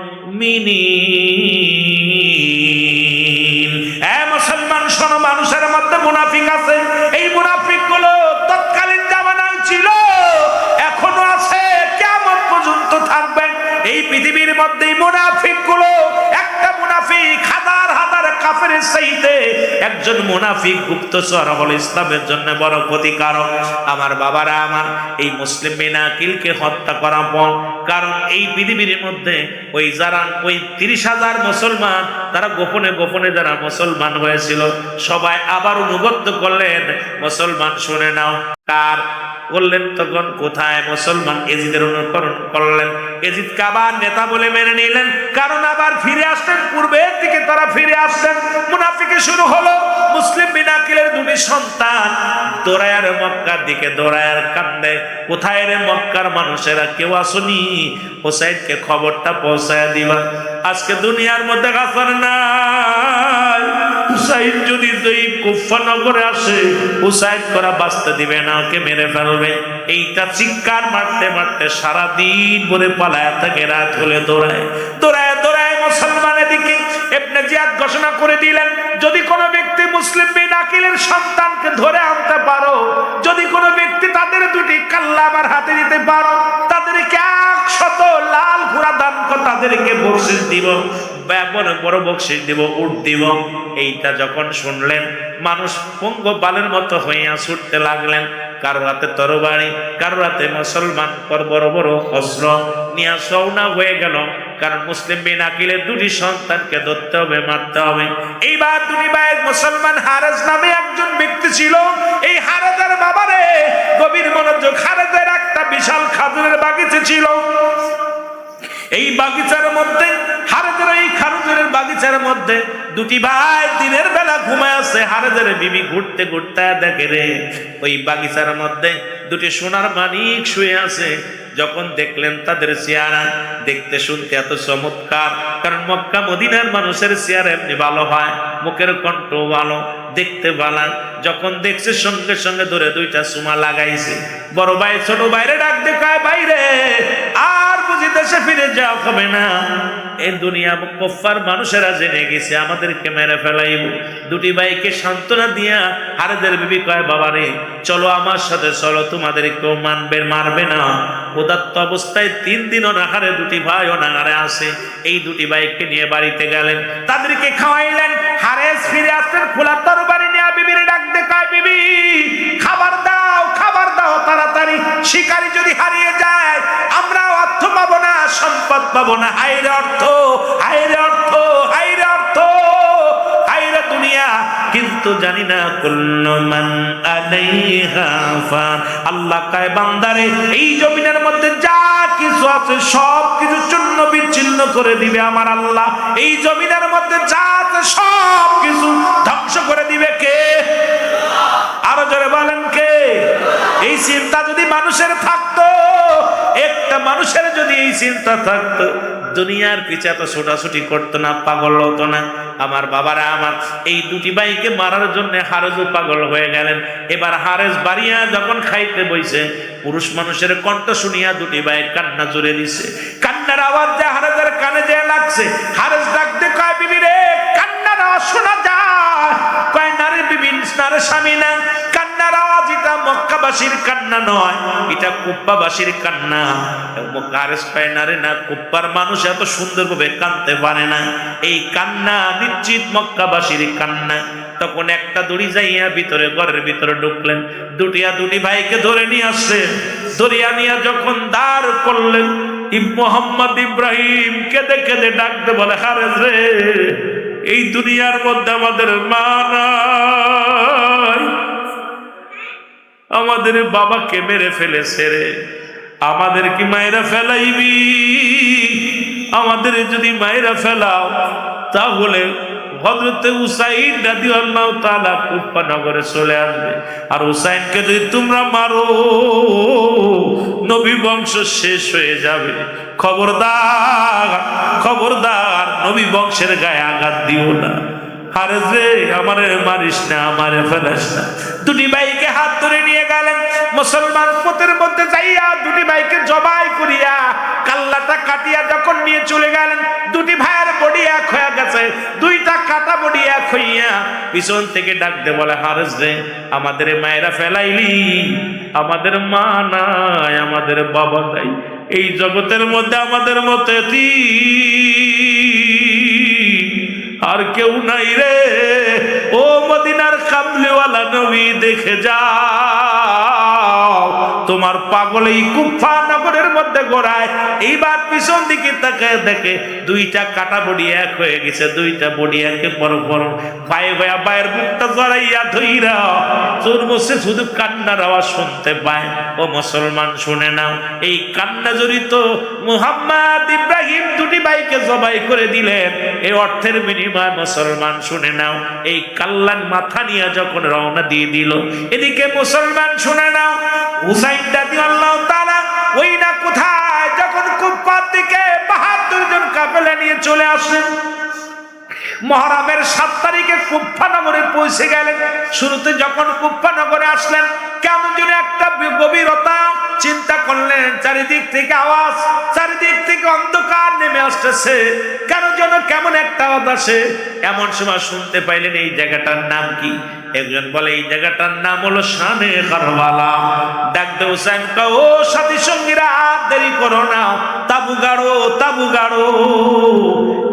[SPEAKER 1] মুসলমান শোনো, মানুষের মধ্যে মুনাফিক আছে। এই মুনাফিক গুলো তৎকালীন জামানায় ছিল, এখনো আছে, কিয়ামত পর্যন্ত থাকবে। এই পৃথিবীর মধ্যে মুনাফিক গুলো, একটা মুনাফিক হাজার হাজার কাফেরের চাইতে একজন মুনাফিক গুপ্তচর হল ইসলামের জন্য বড় ক্ষতিকারক। আমার বাবারা আমার, এই মুসলিম বিন আকিলকে হত্যা করা পর, কারণ এই পৃথিবীর মধ্যে ওই 30,000 মুসলমান, তারা গোপনে গোপনে যারা মুসলমান হয়েছিল, সবাই আবার অনুগত করলেন। মুসলমান শুনে নাও, কার বললেন? তখন কোথায় মুসলমান এজিদের অনুকরণ করলেন, এজিদকে আবার নেতা বলে মেনে নিলেন, কারণ আবার ফিরে আসলেন, পূর্বের দিকে তারা ফিরে আসলেন। মুনাফিকে শুরু হলো। মুসলিম বিন আকিলের দুটি সন্তান দৌড়ায়ার মক্কার দিকে, দৌড়ায়ার কান্দে, কোথায় রে মক্কার মানুষেরা, কেউ আসুনি, হুসাইনকে খবরটা পৌঁছায় দিবা। আজকে দুনিয়ার মধ্যে গাফার নাই। হুসাইন যদি এই কুফা নগরে আসে, হুসাইন করা বাঁচতে দিবে না, ওকে মেরে ফেলবে। এইটা চিৎকার মারতে মারতে সারাদিন ভরে পালায় থাকে, রাত হলে দৌড়ায় দৌড়ায় দৌড়ায় মুসলমানের দিকে। ইবনে জিয়াদ ঘোষণা করে দিলেন, যদি কোনো ব্যক্তি মুসলিম বিন আকিলের সন্তানকে ধরে আনতে পারো, যদি কোনো ব্যক্তি তাদের দুটি কাল্লা আমার হাতে দিতে পারো, তাদেরকে 100 লাল ঘোড়া দান করে তাদেরকে বকশিশ দিব, বড় বকশিশ দিব, উট দিব। এইটা যখন শুনলেন, মানুষ পঙ্গপালের মতো হইয়া ছুটতে লাগলেন। কারো হাতে তরবারি, কারো হাতে মুসলমান বড় বড় অস্ত্র নিয়ে সওনা হয়ে গেল। কারণ মুসলিম বিন আকিলের দুটি সন্তানকে ধরতে হবে, মারতে হবে। এইবার দুটি ভাই, মুসলমান হারেজ নামে একজন ব্যক্তি ছিল। এই হারেজের বাবারে গভীর মনোযোগ, হারেজের একটা বিশাল খাজুরের বাগিচা ছিল। এই বাগিচার মধ্যে, হারেজের এই খাজুরের বাগিচার মধ্যে দুটি ভাই দিনের বেলা ঘুমায় আছে। হারেজের বিবি ঘুরতে ঘুরতে দেখে রে, ওই বাগিচার মধ্যে দুটি সোনার মানিক শুয়ে আছে। যখন দেখলেন তাদের চেহারা দেখতে শুনতে এত চমৎকার, কারণ মক্কা মদিনার মানুষের চেহারা এমনি ভালো হয়, মুখের কণ্ঠ ভালো, দেখতে ভালো। যখন দেখছে সঙ্গে সঙ্গে ধরে দুইটা চুমা লাগাইছে। বড় ভাই ছোট ভাইরে ডাক দেখায়, বাইরে আর বুঝি দেশে ফিরে যাওয়া হবে না, এই দুনিয়া কুফার মানুষেরা জেনে গেছে, আমাদেরকে মেরে ফেলাইব। দুটি ভাইকে সান্ত্বনা দিয়া হারেদের বিবি কয়, বাবা রে চলো আমার সাথে, চলো, তোমাদের কেউ মারবে না। উদাত্ত অবস্থায় 3 দিন অনাহারে দুটি ভাই অনাহারে আসে। এই দুটি ভাইকে নিয়ে বাড়িতে গেলেন, তাদেরকে খাওয়াইলেন। হারেস ফিরে আসলেন, খোলা তরবারি নিয়ে বিবির ডাক দেখায়, বিবি খাবার দাও, খাবার দাও তাড়াতাড়ি, শিকারী যদি হারিয়ে যায় আমরা অর্থ পাবো না, সম্পদ পাবো না। হায়রে অর্থ, হায়রে অর্থ, হায়রে অর্থ, হায়রে দুনিয়া। কিন্তু জানি না কুল্লু মান আলাইহা ফান, আল্লাহ কয় বান্দারে এই জমিনের মধ্যে যা কিছু আছে সব কিছু চূর্ণ বিচ্ছিন্ন করে দিবে আমার আল্লাহ। এই জমিনের মধ্যে যা আছে সব কিছু ধ্বংস করে দিবে কে? আরো জোরে বলেন কে? এই চিন্তা যদি মানুষের থাকতো, একটা মানুষের যদি এই চিন্তা থাকতো, দুনিয়ার পিছে এত ছোটাছুটি করতো না, পাগল হতো না। আমার বাবারা আমার এই দুটি ভাইকে মারার জন্য হারেজও পাগল হয়ে গেলেন। এবার হারেজ বাড়িয়া যখন খাইতে বইছে, পুরুষ মানুষের কণ্ঠ শুনিয়া দুটি ভাই কান্না জুড়ে দিছে। কান্নার আওয়াজ যে হারেজের কানে যে লাগছে, হারেজ ডাকতে কয়, বিবি রে, কান্নার আওয়াজ শোনা যায়। কয়, নারে বিবি, নারে স্বামী না, কান্নার আওয়াজ এটা মক্কাবাসীর কান্না নয়, এটা কুপ্পাবাসীর কান্না। হারেজ কয়, নারে না, কুপ্পার মানুষ এত সুন্দরভাবে কাঁদতে পারে না, এই কান্না নিশ্চিত মক্কাবাসীর কান্না। তখন একটা দড়ি যাইয়া ভিতরে, ঘরের ভিতরে ঢুকলেন, দুটি ভাইকে ধরে নিয়ে আসলেন। ধরিয়া নিয়ে যখন দাঁড় করলেন, মোহাম্মদ ইব্রাহিম কেঁদে কেঁদে ডাকতে বলে, হারেজ রে, এই দুনিয়ার মধ্যে আমাদের মা নাই, আমাদের বাবাকে মেরে ফেলেছে রে, আমাদের কি মায়েরা ফেলাইবি? আমাদের যদি মায়েরা ফেলাও তাহলে হযরতে হুসাইন রাদিয়াল্লাহু তাআলা কুফা নগরে চলে আসবে। আর হুসাইনকে যদি তোমরা মারো, নবী বংশ শেষ হয়ে যাবে। খবরদার, খবরদার, নবী বংশের গায়ে আঘাত দিও না। হারেজ রে, আমারে মারিস না, আমারে ফেলাস না। দুটি ভাইকে হাত ধরে নিয়ে গেলেন, মুসলমান পথের মধ্যে যাইয়া দুটি ভাইকে জবাই করিয়া কাল্লাটা কাটিয়া যখন নিয়ে চলে গেলেন, দুটি ভাইয়ের বডি এক হয়ে গেছে, দুইটা কাটা বডি এক হইয়া পিছন থেকে ডাকতে বলে, হারেজ রে, আমাদের মায়েরা ফেলাইলি, আমাদের মা নাই, আমাদের বাবা নাই, এই জগতের মধ্যে আমাদের মতো আর কেউ নাই রে। ও মদিনার কামলিওয়ালা নবী, দেখে যাও, তোমার পাগল এই কুফা নগরের মধ্যে গোড়ায়। এইবার পিছন দিকে তাকে দেখে দুইটা কাটা বডি এক হয়ে গেছে, দুইটা বডি একে পর পর পায়ে হইয়া পায়ের বুকটা জড়াইয়া ধইরা চোর বসে শুধু কান্নার আওয়াজ শুনতে পায়। ও মুসলমান, শুনে নাও, এই কান্না জড়িত মুহাম্মদ ইব্রাহিম দুটি ভাইকে জবাই করে দিলেন, এই অর্থের বিনিময় মুসলমান শুনে নাও, এই কাল্লান মাথা নিয়ে যখন রওনা দিয়ে দিল, এদিকে মুসলমান শুনে নাও, হুসাইন রাদিয়াল্লাহু তাআলা ওই না কোথায় যখন কুফার দিকে ৭২ জন কাফেলা নিয়ে চলে আসলেন। মুহররমের ৭ তারিখে কুফা নগরে পৌঁছে গেলেন। শুরুতে যখন কুফা নগরে আসলেন, কেমন যেন একটা গভীরতা, চিন্তা করলেন, চারিদিক থেকে আওয়াজ, চারিদিক থেকে অন্ধকার নেমে আসতেছে, কেন যেন কেমন একটা আওয়াজ আসে। এমন সময় শুনতে পাইলেন, এই জায়গাটার নাম কি? একজন বলে, এই জায়গাটার নাম হলো শানে কারবালা। ডাকতে হুসাইন কয়, ও সাথী সঙ্গীরা, আর দেরি করো না, তাবু গাড়ো, তাবু গাড়ো।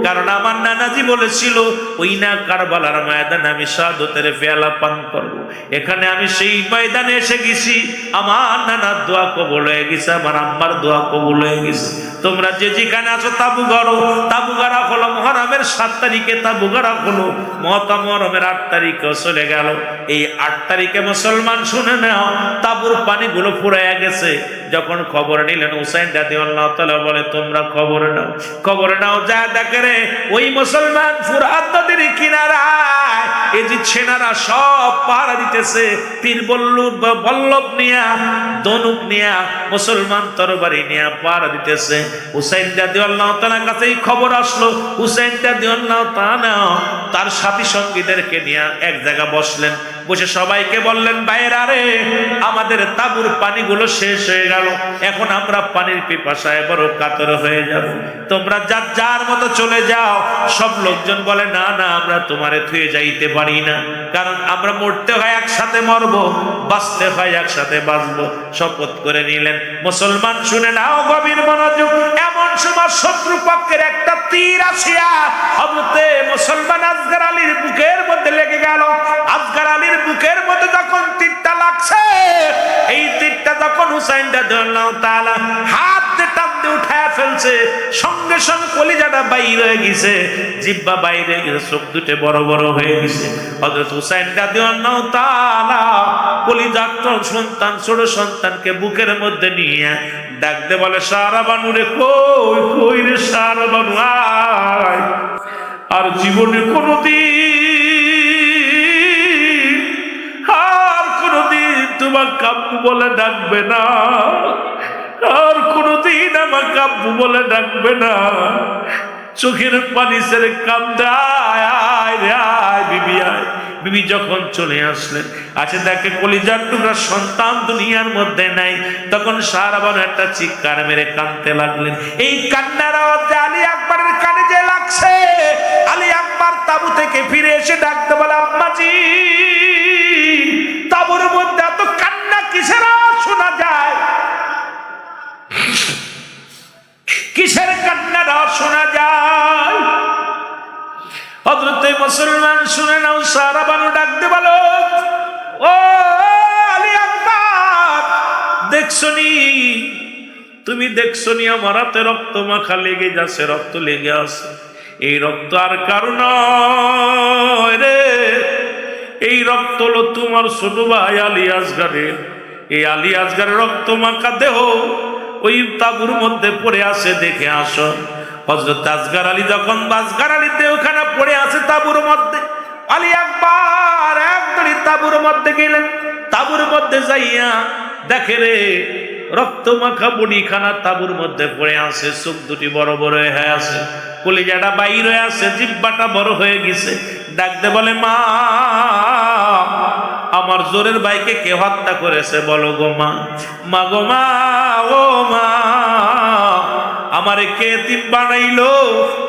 [SPEAKER 1] কারণ আমার নানাজি বলেছিল, ওই না কারবালার ময়দানে আমি শাহাদাতের পেয়ালা পান করব। এখানে আমি সেই ময়দানে এসে গেছি, আমার নানার দোয়া কবুল হয়ে গেছে, আমার আম্মার দোয়া কবুল হয়ে গেছে। তোমরা যে যেখানে আছো তাবু গাড়ো। তাবু গাড়া হলো মুহররমের ৭ তারিখে, তাবু গাড়া হলো মুহররমের ৮ তারিখেও চলে গেল। এই ৮ তারিখে মুসলমান শুনে নাও, তাবুর পানিগুলো ফুরাইয়া গেছে। যখন খবর নিলেন, হুসাইন রাদিয়াল্লাহু তাআলা বলে, তোমরা খবর নাও, খবর নাও, যা দেখে রে, ওই মুসলমান ফুরাত নদীর কিনারায় এই যে সেনারা সব পাহারা দিতেছে, তীর বল্লভ নিয়া, ধনুক নিয়া, মুসলমান তরবারি নিয়া পাহারা দিতেছে। হুসাইন রাদিয়াল্লাহু তাআলার কাছে এই খবর আসলো। হুসাইন রাদিয়াল্লাহু তাআলা তার সাথী সঙ্গীদেরকে নিয়ে এক জায়গা বসলেন, বসে সবাইকে বললেন, ভাইরা রে, আমাদের তাঁবুর পানিগুলো শেষ হয়ে গেল, এখন আমরা পানির পিপাসায় বড় কাতর হয়ে যাব, তোমরা যার যার মতো চলে যাও। সব লোকজন বলে, না না, আমরা তোমারে থুয়ে যাইতে পারি না, কারণ আমরা মরতে হয় একসাথে মরবো, বাঁচতে হয় একসাথে বাঁচবো। শপথ করে নিলেন। মুসলমান শুনে নাও, গভীর মনোযোগ। এমন সময় শত্রুপক্ষের একটা তীর আসিয়া হযরতে মুসলমান আসগর আলীর বুকের মধ্যে লেগে গেল। আসগর আলীর বুকের মধ্যে যখন তীরটা লাগছে, এই তীরটা যখন হুসাইন রাদিয়াল্লাহু তাআলা হাত দিয়ে টানতে দিয়ে উঠায় ফেলছে, সঙ্গে সঙ্গে কলিজাটা বাইর হয়ে গেছে, জিহ্বা বাইরে গেছে, চোখ দুটো বড় বড় হয়ে গেছে। হযরত হুসাইন রাদিয়াল্লাহু তাআলা কলিজার সন্তান, ছোট সন্তানকে বুকের মধ্যে নিয়ে ডাকতে বলে, শাহরাবানু রে, কই কই রে শাহরাবানু, আয়। আর জীবনে কোনদিন তোমাকে আব্বু বলে ডাকবে না, আর কোনদিন আমাকে আব্বু বলে ডাকবে না। চোখের পানি ছেড়ে কান্দে, আয় রে আয় বিবি, আয়। বিবি যখন চলে আসলেন, আছে দেখে কলিজার টুকরা সন্তান দুনিয়ার মধ্যে নাই, তখন শাহরাবানু একটা চিৎকার মেরে কাঁদতে লাগলেন। এই কান্নার আওয়াজ আলী আকবরের কানে যে লাগছে, আলী আকবর তাবু থেকে ফিরে এসে ডাকতে বলে, আম্মাজি, তাবুর মধ্যে এত কান্না কিসের আওয়াজ শোনা যায়? কিসের কান্নার আওয়াজ শোনা যায়? হযরতে মুসলমান শুনে নাও, শাহরাবানু ডাকতে বলো, ও আলী আকবর, দেখছনি, তুমি দেখছনি আমার হাতে রক্ত মাখা লেগে যাচ্ছে, রক্ত লেগে আছে। এই রক্ত আর কারো নয় রে, এই রক্ত হলো তোমার ছোট ভাই আলী আসগারের। এই আলী আসগারের রক্ত মাখা দেহ ওই তাবুর মধ্যে পড়ে আছে, দেখে আসো। হযরত আসগার আলী যখন আসগার আলী দেহখানা পড়ে আছে তাবুর মধ্যে, আলী আকবর একদম তাবুর মধ্যে গেলেন। তাবুর মধ্যে যাইয়া দেখে রে, রক্ত মাখা বডিখানা তাবুর মধ্যে পড়ে আছে, চোখ দুটি বড় বড় হয়ে আছে, কলিজাটা বাইর হয়ে আছে, জিহ্বাটা বড় হয়ে গেছে। ডাকতে বলে, মা, আমার জোরের ভাইকে কে হত্যা করেছে বলো গো মা। মা গো মা, ও মা, আমারে কে এতিম বানাইলো,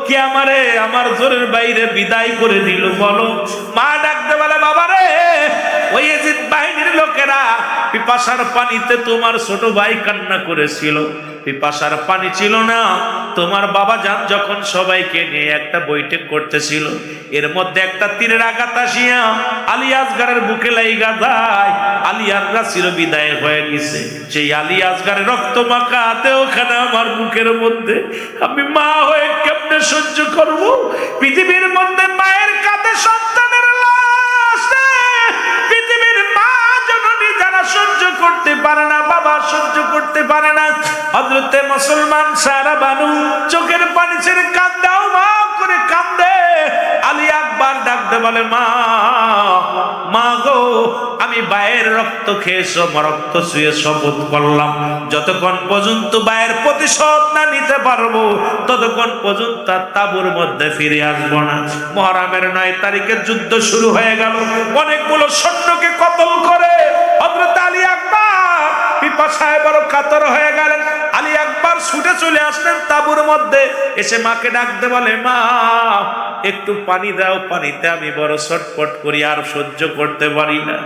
[SPEAKER 1] কে আমারে আমার জোরের বাইরে বিদায় করে দিল বলো। মা ডাকতে বলে, বাবা রে, ওই ইয়াজিদ বাহিনীর লোকেরা পিপাসার পানিতে তোমার ছোট ভাই কান্না করেছিল। পিপাসার পানি ছিল না, তোমার বাবা জান যখন সবাইকে নিয়ে একটা বৈঠক করতেছিল, এর মধ্যে একটা তীরের আঘাত আসিয়া আলী আসগারের বুকে লাইগা যায়, আলী আসগার চিরবিদায় হয়ে গেছে। সেই আলী আসগারের রক্ত মাখা দেহখানা আমার বুকের মধ্যে আমি মা হয়ে কেমনে সহ্য করব? পৃথিবীর মধ্যে মায়ের কাঁধে সন্তানের লাশ, পৃথিবীর মা জননী যারা সহ্য করতে পারে না, বাবা সহ্য করতে পারে না। হযরতে মুসলমান শাহরাবানু চোখের পানি ছেড়ে কান্দাও মা করে কান্দে। আলী আকবর ডাকতে বলে, মা, মা গো, আমি ভাইয়ের রক্ত খেয়ে রক্ত ছুঁয়ে শপথ করলাম, যতক্ষণ পর্যন্ত ভাইয়ের প্রতিশোধ না নিতে পারবো ততক্ষণ পর্যন্ত তাবুর মধ্যে ফিরে আসবো না। মুহররমের 9 তারিখে যুদ্ধ শুরু হয়ে গেল, অনেকগুলো সৈন্যকে কতল করে হযরত আলী আকবর পিপাসায় বড় কাতর হয়ে গেলেন। আলী আকবর ছুটে চলে আসলেন তাবুর মধ্যে, এসে মাকে ডাকতে বলে, মা, একটু পানি দাও, পানিতে আমি বড় ছটফট করি, আর সহ্য করতে পারি না।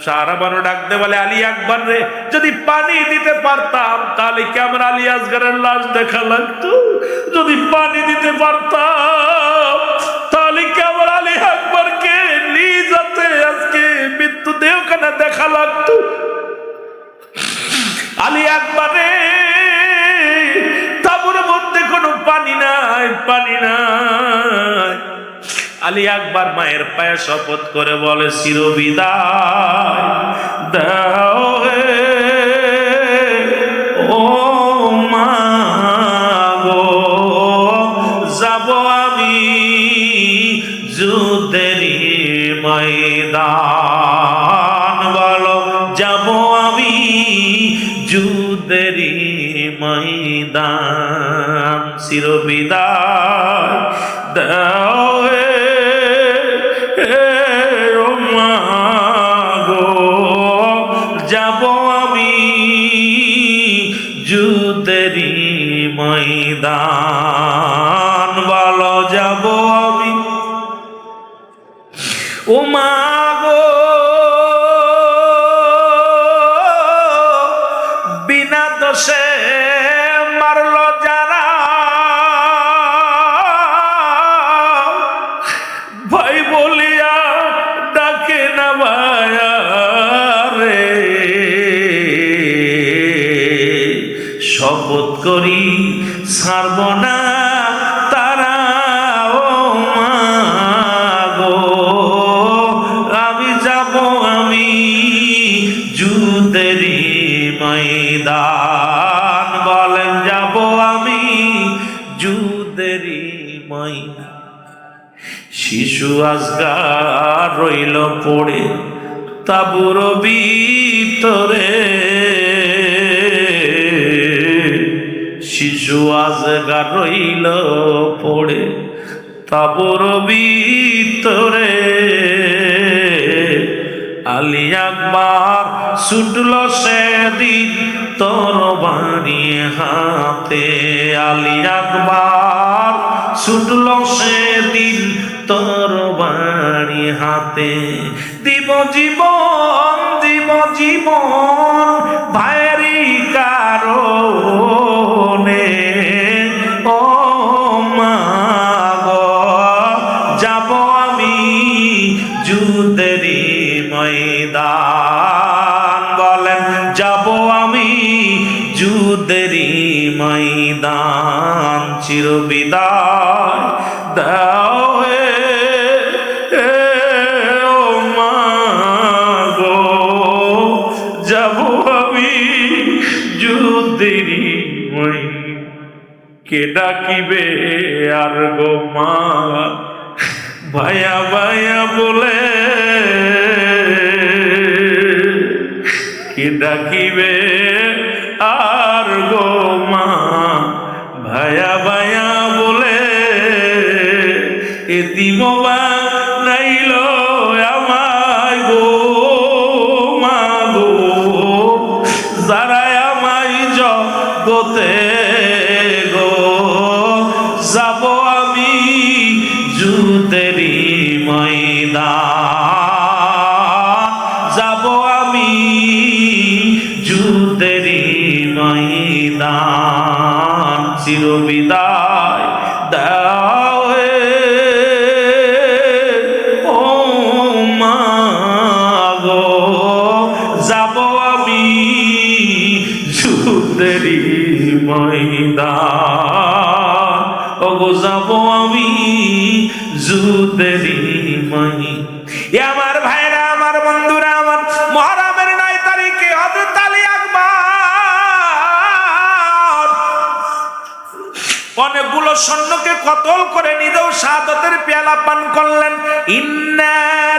[SPEAKER 1] শাহরাবানু ডাকতে বলে, আলী আকবর রে, যদি পানি দিতে পারতাম তাহলে কি আমার আলী আসগারের লাশ দেখা লাগতো? যদি পানি দিতে পারতাম তাহলে কি আমার আলী আকবরকে নিজাতে আজকে মৃত্যু দেহখানা দেখা লাগতো? আলী আকবর রে, তাবুর মধ্যে কোনো পানি নাই, পানি নাই। আলী আকবর মায়ের পায়ে শপথ করে বলে, চিরবিদায় দাও হে ও মা গো, যাব আমি যুদ্ধেরই ময়দান, বলো যাব আমি যুদ্ধেরই ময়দান, চিরবিদায় দাও হে ও মা গো, যাব আমি যুদ্ধেরই ময়দান, বলো যাব আমি। ও মা গো, বিনা দোষে মারলো যারা, ভাই বলিয়া ডাকে না ভায়া রে, শপথ করি শিশু আজগার রইল পড়ে তাবুর ভিতরে, শিশু আজগার রইল পড়ে তাবুর ভিতরে। আলী আকবার ছুটল সেদিন তরবারি হাতে, আলী আকবার ছুটল সেদিন তরবারি হাতে। দিব জীবন দিব জীবন ভাইরি কারণে, ও মা গো যাব আমি যুদ্ধেরি ময়দান, বলেন যাব আমি যুদ্ধেরি ময়দান। চিরবিদায় দাও হে ও মা গো, যাব আমি যুদ্ধেরি ময়দান। কে ডাকিবে আর গো মা, ভাইয়া ভাইয়া বলে কে ডাকিবে আর গো মা, ভাইয়া ভাইয়া বলে। এতিম বানাইল আমায় গো মা গো, যারা আমায় জগতে গো, যাব আমি যুদ্ধেরি ময়দান, যাব আমি যুদ্ধেরি ময়দান। চিরবিদায় দাও হে ও মা গো, যাব আমি যুদ্ধেরি ময়দান, ও গো যাব আমি যুদ্ধেরি ময়দান। আমার ভাইরা আমার বন্ধুরা আমার, মুহররমের 9 তারিখে হযরত আলী আকবার অনেকগুলো সৈন্যকে কতল করে নিজেও শাহাদাতের পেয়ালা পান করলেন। ইন্না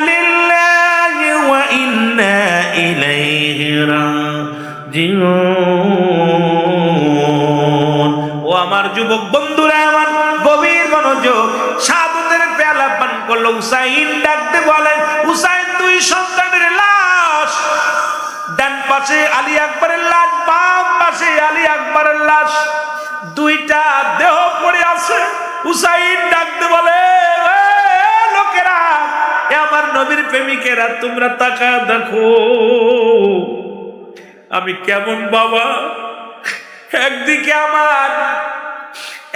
[SPEAKER 1] লিল্লাহি ওয়া ইন্না ইলাইহি রাজিউন। ও আমার যুবক বন্ধুরা আমার, গভীর মনোযোগ, শাহাদাতের পেয়ালা পান করলো। হুসাইন ডাকতে বলেন, হুসাইন দুই সন্তানের লাশ, ডান পাশে আলী আকবরের লাশ, বাম পাশে আলী আকবরের লাশ, দুইটা দেহ পড়ে আছে। হুসাইন ডাকতে বলে, লোকেরা, আমার নবীর প্রেমিকেরা, তোমরা তাকায় দেখো আমি কেমন বাবা।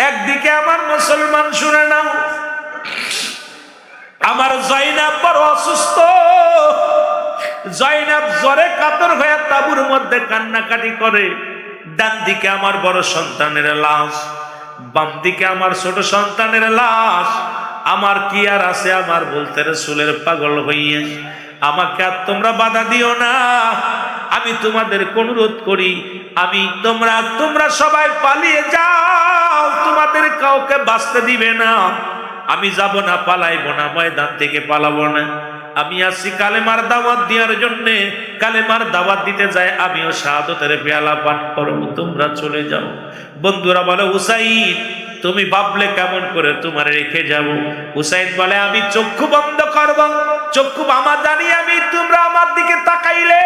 [SPEAKER 1] একদিকে আমার মুসলমান, শুনে নাও, আমার জয়নাব বড় অসুস্থ। জয়নাব জ্বরে কাতর হয়ে তাঁবুর মধ্যে কান্নাকাটি করে। ডান দিকে আমার বড় সন্তানের লাশ, বাম দিকে আমার ছোট সন্তানের লাশ। আমার কি আর আছে, আমার বলতে রাসূলের পাগল হইয়া আমাকে আর তোমরা বাধা দিও না। আমি তোমাদের অনুরোধ করি, তোমরা সবাই পালিয়ে যাও, তোমাদের কাউকে বাঁচতে দিবে না। আমি যাব না, পালাইবো না, ময়দান থেকে পালাবো না। আমি আসি কালেমার দাওয়াত দেওয়ার জন্য। কালেমার দাওয়াত দিতে যায়, আমিও শাহাদাতের পেয়ালা পান করব, তোমরা চলে যাও। বন্ধুরা বলে, হুসাইন তুমি ভাবলে কেমন করে তোমার রেখে যাব? হুসাইন বলে, আমি চক্ষু বন্ধ করব, চক্ষু আমার জানি আমি, তোমরা আমার দিকে তাকাইলে,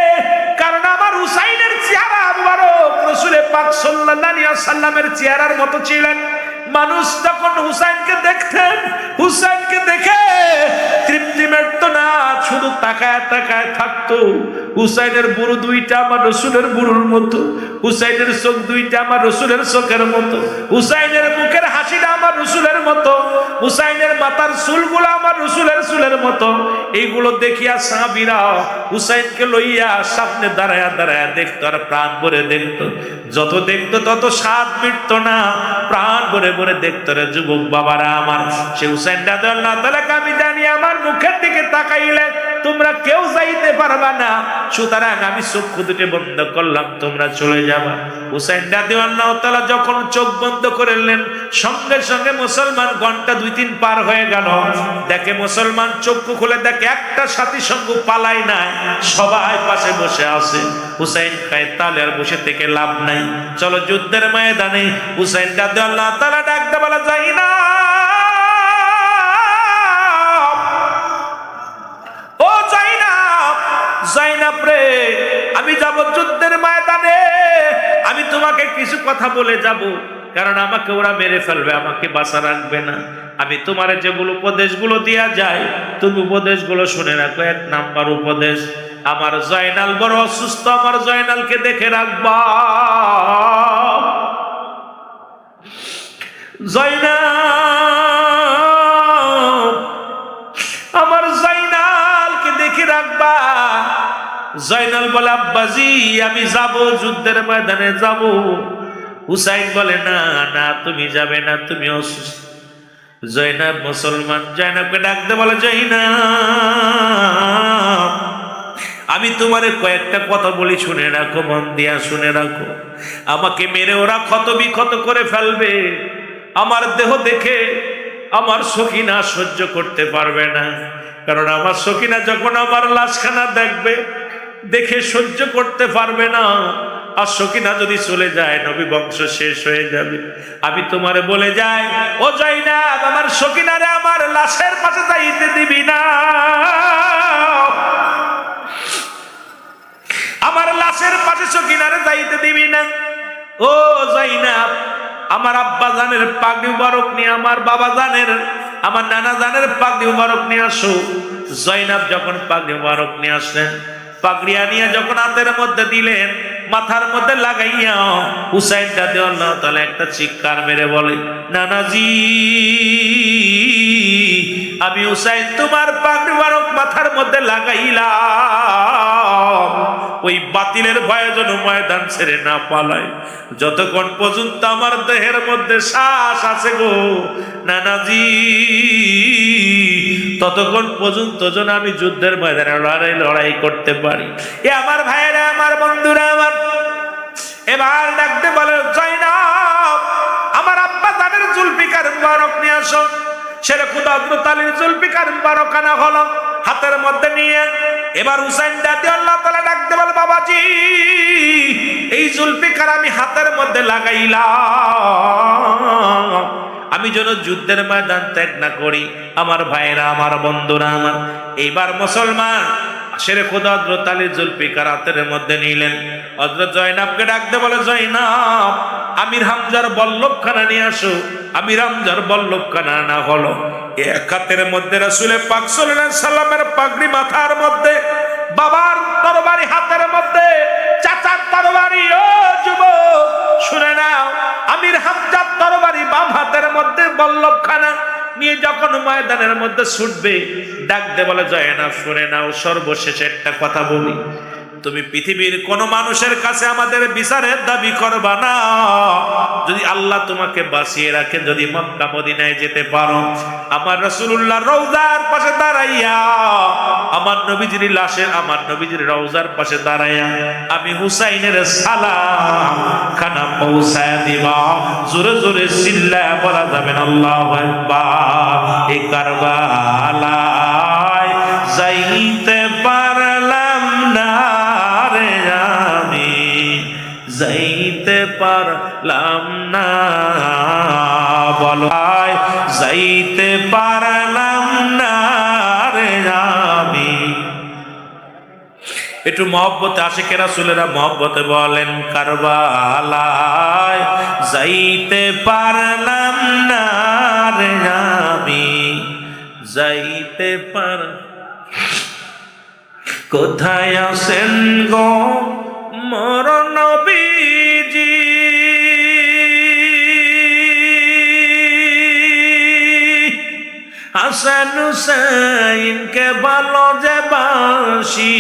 [SPEAKER 1] কারণ আমার হুসাইনের চেহারা মুবারক রাসূল পাক সাল্লাল্লাহু আলাইহি ওয়াসাল্লামের চেহারার মতো ছিলেন। মানুষ যখন হুসাইনকে দেখতেন, হুসাইনকে দেখে তৃপ্তি মিটত না, শুধু তাকায় তাকায় থাকতো। হুসাইনের বুড়ো দুইটা আমার রাসূলের বুড়োর মতো, হুসাইনের চোখ দুইটা আমার রাসূলের চোখের মতো, হুসাইনের মুখের হাসিটা আমার রাসূলের মতো, হুসাইনের মাথার চুলগুলো আমার রাসূলের চুলের মতো। এইগুলো দেখিয়া সাহাবীরা হুসাইনকে লইয়া সামনে দাঁড়ায়া দাঁড়ায়া দেখতো আর প্রাণ ভরে দেখতো। যত দেখতো তত স্বাদ মিটত না, প্রাণ ভরে ভরে দেখতো। রে যুবক বাবারা আমার, সে হুসাইন রাদিয়াল্লাহু তাআলা, আমি জানি আমার মুখের দিকে তাকাইলে তোমরা কেউ যাইতে পারবা না, সুতরাং আমি চক্ষু দুটো বন্ধ করলাম, তোমরা চলে যাবা। হুসাইন রাদিয়াল্লাহু তাআলা যখন চোখ বন্ধ করলেন, সঙ্গে সঙ্গে মুসলমান ঘন্টা 2-3 পার হয়ে গেল। দেখে মুসলমান চক্ষু খুলে দেখে একটা সাথী সঙ্গ পালাই নাই, সবাই পাশে বসে আছে। হুসাইন কয় তাহলে আর বসে থেকে লাভ নাই, চলো যুদ্ধের ময়দানে। হুসাইন রাদিয়াল্লাহু তাআলা ডাকতে বলা যায় না, ও জাইনাব, জাইনাব রে, আমি যাব যুদ্ধের ময়দানে, আমি তোমাকে কিছু কথা বলে যাব, কারণ আমাকে ওরা মেরে ফেলবে, আমাকে বাঁচা রাখবে না। আমি তোমার যেগুলো উপদেশগুলো দেয়া যায়, তুমি উপদেশগুলো শুনে রাখো। 1 নাম্বার উপদেশ, আমার জয়নাল বড় অসুস্থ, আমার জয়নালকে দেখে রাখবা। জয়নাল, আমার জয়নালকে দেখে রাখবা। জয়নাল বলে আব্বাজি আমি যাব, যুদ্ধের ময়দানে যাব। হুসাইন বলে না না, তুমি যাবে না, তুমি অসুস্থ। জয়নাব মুসলমান জয়নাবকে ডাকতে বলে, জয়নাব আমি তোমারে কয়েকটা কথা বলি, শুনে রাখো, মন দিয়া শুনে রাখো। আমাকে মেরে ওরা ক্ষত বিক্ষত করে ফেলবে, আমার দেহ দেখে আমার সখিনা সহ্য করতে পারবে না, কারণ আমার সখিনা যখন আমার লাশখানা দেখবে, দেখে সহ্য করতে পারবে না। আর সখিনা যদি চলে যায়, নবী বংশ শেষ হয়ে যাবে। আমি তোমারে বলে যাই, ও জয়নাব, আমার সখিনারে আমার লাশের পাশে যাইতে দিবি না, আমার লাশের পাশে সখিনারে যাইতে দিবি না। ও জয়নাব, আমার আব্বা জানের পাগড়ি মুবারক নিয়ে, আমার বাবা জানের, আমার নানা জানের পাগড়ি মুবারক নিয়ে আসো। জয়নাব যখন পাগড়ি মুবারক নিয়ে আসলেন, পাগড়ি আনিয়া যখন হাতের মধ্যে দিলেন, মাথার মধ্যে লাগাইয়া, হুসাইন রাদিয়াল্লাহু তাআলা একটা চিৎকার মেরে বলে, নানাজি, আমি হুসাইন তোমার পাগড়ি মুবারক মাথার মধ্যে লাগাইলাম, ওই বাতিলের ভয়ে যেন ময়দান ছেড়ে না পালায়। যতক্ষণ পর্যন্ত আমার দেহের মধ্যে শ্বাস আছে গো নানাজি, ততক্ষণ পর্যন্ত যেন আমি যুদ্ধের ময়দানে লড়াই করতে পারি। এ আমার ভাইয়েরা, আমার বন্ধুরা, আমার এবার ডাকতে বলে, জয়নাব, আমার আব্বা জানের জুলফিকার মুবারক নিয়ে আসো। সেরে খুদা হযরত আলীর জুলফিকার মুবারক আনা হলো হাতের মধ্যে নিয়ে। এবার হুসাইন রাদিয়াল্লাহু তাআলা ডাকতে বলে, বাবাজি, এই জুলফিকার আমি হাতের মধ্যে লাগাইলাম, আমি যেন যুদ্ধের ময়দান ত্যাগ না করি। আমার ভাইয়েরা, আমার বন্ধুরা, আমার এইবার মুসলমান শেরে খুদা হযরত আলী জুলফিকার হাতের মধ্যে নিলেন। হযরত জয়নাবকে ডাকতে বলে, জয়নাব, আমির হামজার বল্লভখানা নিয়ে আসো। আমির হামজার বল্লভখানা আনা হলো। এক হাতের মধ্যে রাসূল পাক সাল্লাল্লাহু আলাইহি সাল্লামের পাগড়ি মাথার মধ্যে, বাবার তরবারি হাতের মধ্যে, চাচার তরবারি। ও যুবক শুনে নাও, আমির হামজার তরবারি বাম হাতের মধ্যে, বল্লভখানা নিয়ে যখন ময়দানের মধ্যে ছুটবে, ডাকতে বলে, জয়নাব শুনে নাও, সর্বশেষ একটা কথা বলি, তুমি পৃথিবীর কোন মানুষের কাছে আমাদের বিচারের দাবি করবা না। যদি আল্লাহ তোমাকে বাঁচিয়ে রাখে, যদি মক্কা মদিনায় যেতে পারো, আমার রাসূলুল্লাহ রওজার পাশে দাঁড়াইয়া, আমার নবীজির লাশের, আমার নবীজির রওজার পাশে দাঁড়াইয়া আমি হুসাইনের সালাম খানা পৌঁছায় দিবা। জোরে জোরে চিল্লায়া বলা যাবে না আল্লাহু আকবার। এই কারবালায় যাইতে পারলাম না রে, আমি যাইতে পারলাম না, বলো যাইতে পারলাম না রে আমি। একটু মহব্বতে আশিকে রাসূলেরা মহব্বতে বলেন, কারবালায় যাইতে পারলাম না রে আমি, যাইতে পার। কোথায় আছেন গো মোর নবীজি, হাসান হুসাইনকে ভালো যে বাসি।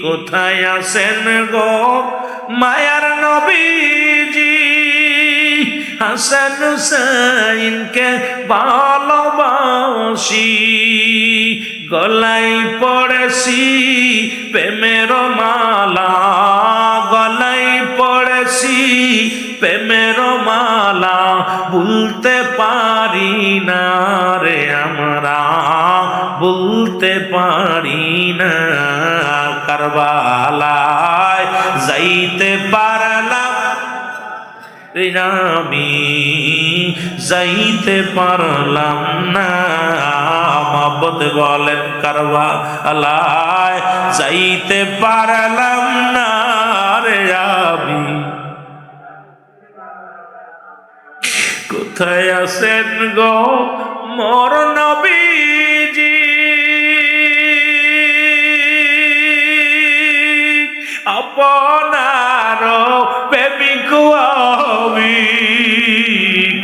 [SPEAKER 1] কোথায় আছেন গো মায়ার নবীজি, হাসান হুসাইনকে ভালোবাসি। গলাই পড়েছি প্রেমের মালা, গলাই পড়েছি প্রেমের মালা, ভুলতে পারি না রে আমরা, ভুলতে পারি না। কারবালায় যাইতে পারলাম আমি, যাইতে পারলাম না। মাবুদ বলেন কারবালায় যাইতে পারলাম না রে আমি। কোথায় আছেন গো মোর নবীজি, আপনার প্রেমিক আমি।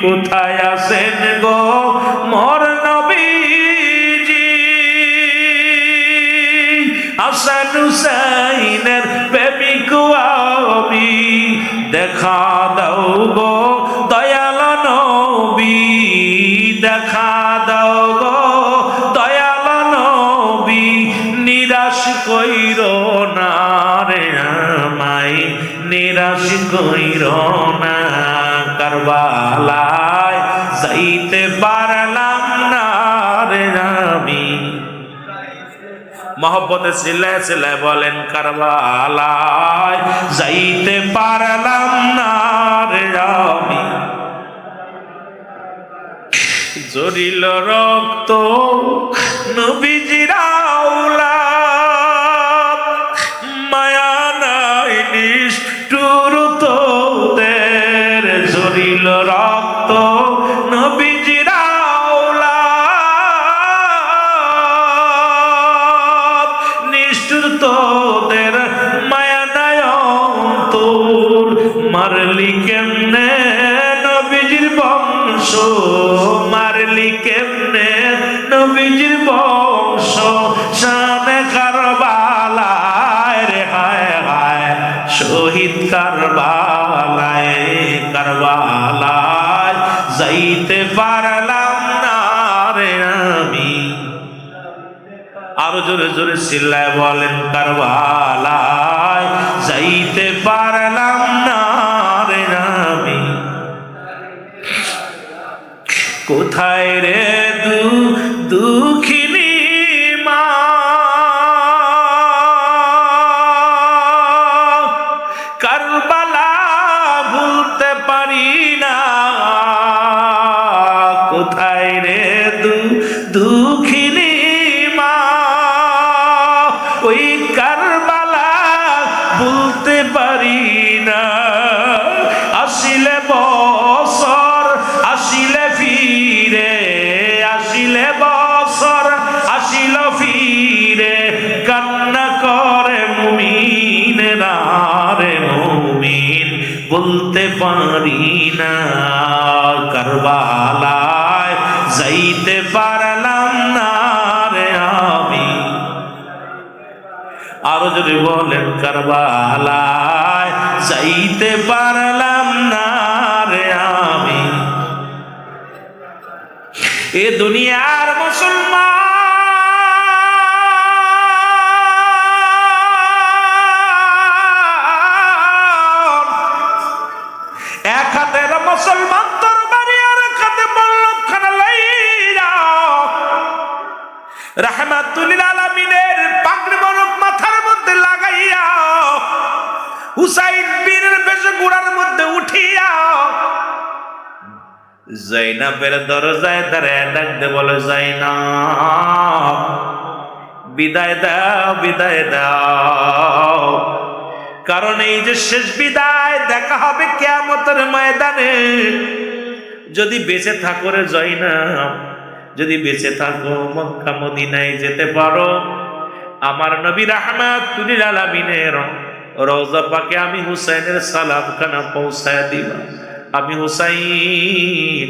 [SPEAKER 1] কোথায় আছেন গো মোর নবীজি, হাসান হুসাইনের প্রেমিক আমি। দেখা দাও গো দয়াল নবী, দেখা দাও গো দয়াল নবী, নিরাশ কইরো না রে আমায়, নিরাশ কইরো না। কারবালায় যাইতে পারলাম না রে আমি। মহব্বতে চিল্লায় চিল্লায় বলেন কারবালায় যাইতে পারলাম না রে আমি। ঝরিল রক্ত নবীজির আওলাদ, মায়া নাই নিষ্ঠুর তোদের। ঝরিল রক্ত নবীজির আওলাদ, নিষ্ঠুর তোদের, মায়া নাই অন্তর। মারলি কেমনে নবীজির বংশ, মারলি কেমনে নবীজির বংশ। শানে কারবালায় রে হায় হায়, শহীদ কারবালায়। কারবালায় যাইতে পারলাম না রে আমি। আরো জোরে জোরে চিল্লায় বলেন কারবালায় যাইতে পারলাম না রে আমি। কোথায় রে দুঃখিনী মা, কারবালা ভুলতে পারি না। কোথায় রে দুঃখিনী মা, ওই কারবালা ভুলতে পারি না। আসিলে বছর আসিলে ফিরে, আসিলে বছর আসিল ফিরে, কান্না করে মুমিন রে মুমিন, বলতে পারি না। কারবালায় যাইতে পারলাম না রে আমি। আরো যদি বলেন কারবালায় যাইতে পারলাম না রে আমি। এ দুনিয়ার মুসলমান এক হাতের মুসলমান তরবারি আর এক হাতে বল্লভ খানা লইয়া রাহমাতুল লিল আলামিনের পাগড়ি বরক মাথার মধ্যে লাগাইয়া, হুসাইন বীরের বেশে ঘোড়ার মধ্যে উঠিয়া জাইনাবের দরজায় দাঁড়ায় ডাকতে বলে, জাইনাব বিদায় দাও, বিদায় দাও। কারণ এই যে শেষ বিদায়, দেখা হবে কিয়ামতের ময়দানে। যদি বেঁচে থাকো রে জাইনাব, যদি বেঁচে থাকো মক্কা মদিনায় যেতে পারো, আমার নবী রাহমাতুল লিল আলামিনের রওজা পাকে আমি হুসাইনের সালাম খানা পৌঁছায় দিবা। আমি হুসাইন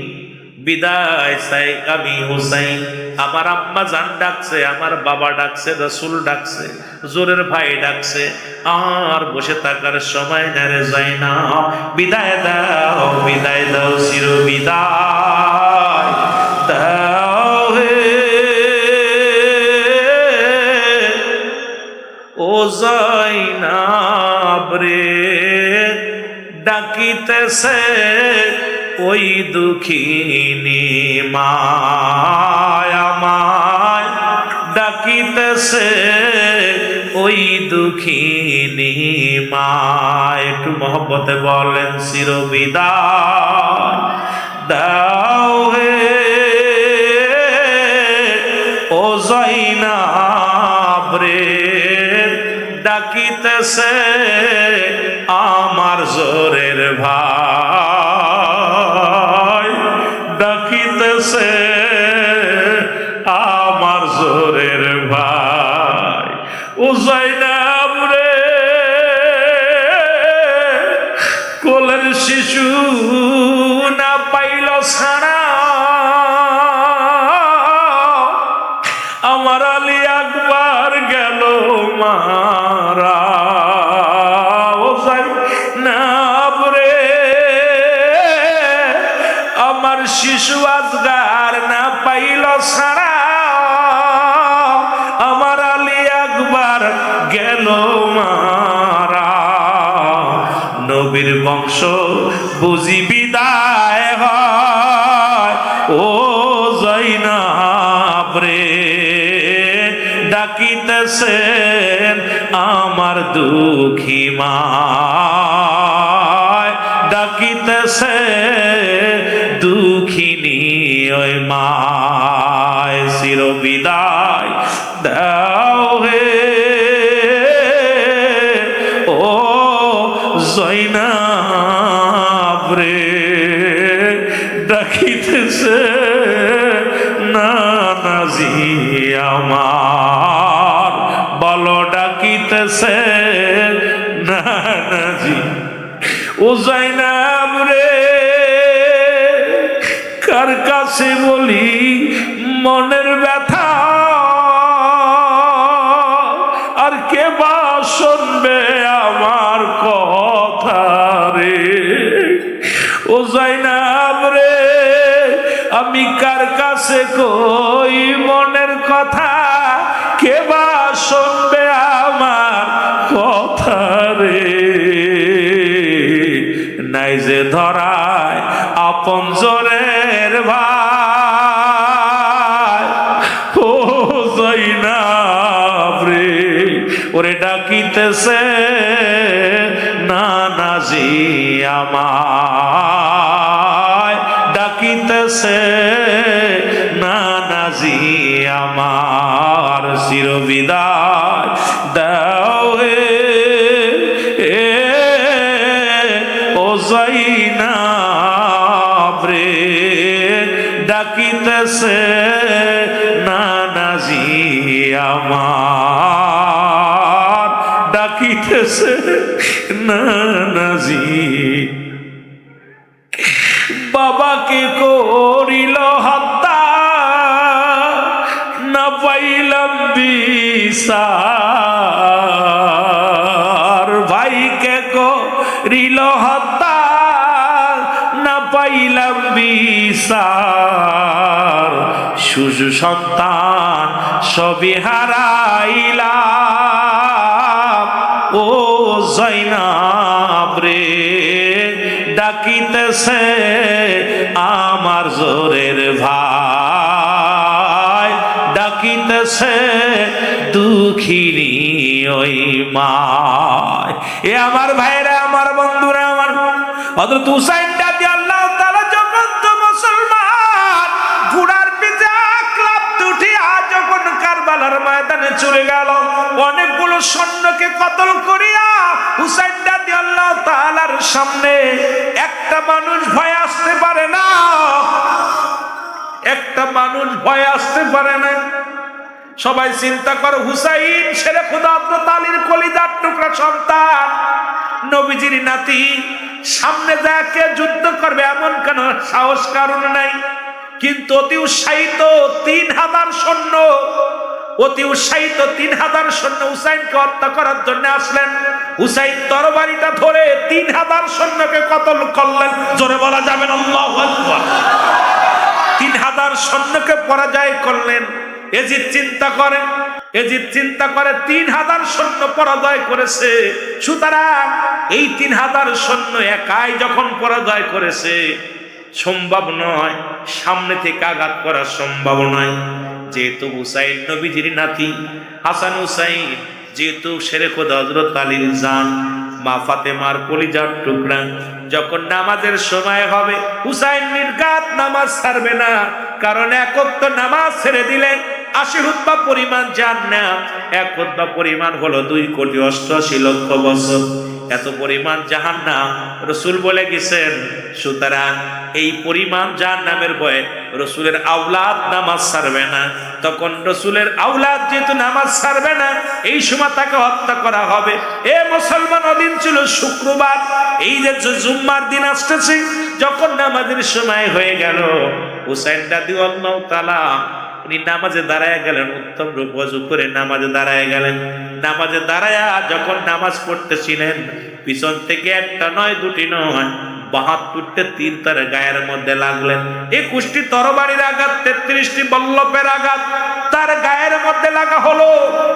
[SPEAKER 1] বিদায় চাই, আমি হুসাইন। আমার আম্মা জান ডাকছে, আমার বাবা ডাকছে, রাসূল ডাকছে, জোরের ভাই ডাকছে, আর বসে থাকার সময় না রে জাইনাব। বিদায় দাও, বিদায় দাও, চির বিদায় দাও হে রে ডাকিতেছে ওই দুঃখিনী মায় আমায় ডাকিতেছে ওই দুঃখিনী মায়। একটু মহব্বতে বলেন চিরবিদায় দাও হে ও জয়নাব রে ডাকিতেছে আমার জোরের ভাই ডাকিতেছে আমার জোরের ভাই ও জয়নাব রে কোলের শিশু না পাইল ছাড়া আমার আলী আকবার গেল মারা ও জয়নাব রে আমার শিশু আজগার না পাইল ছাড়া আমার আলী আকবার গেল মারা। নবীর বংশ বুঝি বিদায় হয় ও জয়নাব রে ডাকিতেছেন আমার দুঃখী মায় ডাকিতেছে দুঃখিনী ওই মায় চিরবিদায় দাও হে ও জয়নাব রে ডাকিতেছে নানাজি আমার বলো ডাকিতেছে নানাজি ও জয়নাব রে কার কাছে বলি মনের ব্যথা আর কে বা শুনবে আমার কথা রে ও জয়নাব রে আমি কার কাছে কই মনের কথা কে বা শুনবে আমার কথা রে নাই যে ধরায় আপন জোরের ভাই ও জয়নাব রে ওরে ডাকিতেছে নানাজি আমায় ডাকিতেছে নানাজি আমার চিরবিদায় দাও হে ও জয়নাব রে ডাকিতেছে নানাজি আমার ডাকিতেছে নানাজি। বাবাকে করিল হত্যা না পাইলাম বিচার ভাইকে করিল হত্যা না পাইলাম বিচার শিশু সন্তান সবই হারাইলাম ও জয়নাব রে ডাকিতেছে আমার জোরের ভাই ডাকিতেছে দুঃখিনী ওই মায়। এ আমার ভাইরা আমার বন্ধুরা আমার হযরত হুসাইন রাদিয়াল্লাহু তাআলা যখন তো মুসলমান ঘোড়ার পিঠে ক্লান্ত উঠিয়া যখন কারবালার ময়দানে চলে গেল অনেকগুলো সৈন্যকে কতল করিয়া হুসাইন রাদিয়াল্লাহু তাআলার সামনে একটা মানুষ ভয় আসতে পারে না একটা মানুষ ভয় আসতে পারে না। সবাই চিন্তা করে হুসাইন শেরে খোদা হযরত আলীর কলিজার টুকরা সন্তান নবীজির নাতি সামনে যাকে যুদ্ধ করবে এমন কেন সাহস কারণ নাই। কিন্তু অতি উৎসাহিত 3000 সৈন্য অতি উৎসাহিত 3000 সৈন্য হুসাইনকে হত্যা করার জন্য আসলেন। হুসাইন তরবারিটা ধরে 3000 সৈন্যকে কতল করলেন। জোরে বলা যাবে না আল্লাহু আকবার। 3000 সৈন্যকে পরাজয় করলেন। এজিদ চিন্তা করেন এজিদ চিন্তা করে 3000 সৈন্য পরাজয় করেছে, সুতরাং এই 3000 সৈন্য একাই যখন পরাজয় করেছে, সম্ভব নয় সামনে থেকে আঘাত করা সম্ভব নয়। যেহেতু হুসাইন নবীজির নাতি, হাসান হুসাইন যেহেতু শেরে খোদা হযরত আলীর জান, মা ফাতেমার কলিজার টুকরা, যখন নামাজের সময় হবে হুসাইন নির্ঘাত নামাজ ছাড়বে না। কারণ এক ওয়াক্ত নামাজ ছেড়ে দিলেন 80 হুতবা পরিমাণ জাহান্নাম। এক হুতবা পরিমাণ হলো 2,88,00,000 বছর। এত পরিমাণ জাহান্নাম রাসূল বলে গেছেন। সুতরাং এই পরিমাণ জাহান্নামের ভয়ে রাসূলের আওলাদ নামাজ ছাড়বে না। তখন রাসূলের আওলাদ যেহেতু নামাজ ছাড়বে না, এই সময় তাকে হত্যা করা হবে। এ মুসলমান, ওদিন ছিল শুক্রবার, এই যে জুম্মার দিন আসতেছে, যখন নামাজের সময় হয়ে গেল, হুসাইন রাদিয়াল্লাহু তাআলা উনি নামাজে দাঁড়ায় গেলেন, উত্তম রূপ ওযু করে নামাজে দাঁড়ায় গেলেন। নামাজে দাঁড়ায়া যখন নামাজ পড়তেছিলেন, পিছন থেকে একটা নয়, দুটি নয়, 72টা তীর তার গায়ের মধ্যে লাগলেন। 21টি তরবারির আঘাত, 33টি বল্লভের আঘাত তার গায়ের মধ্যে লাগা হলো।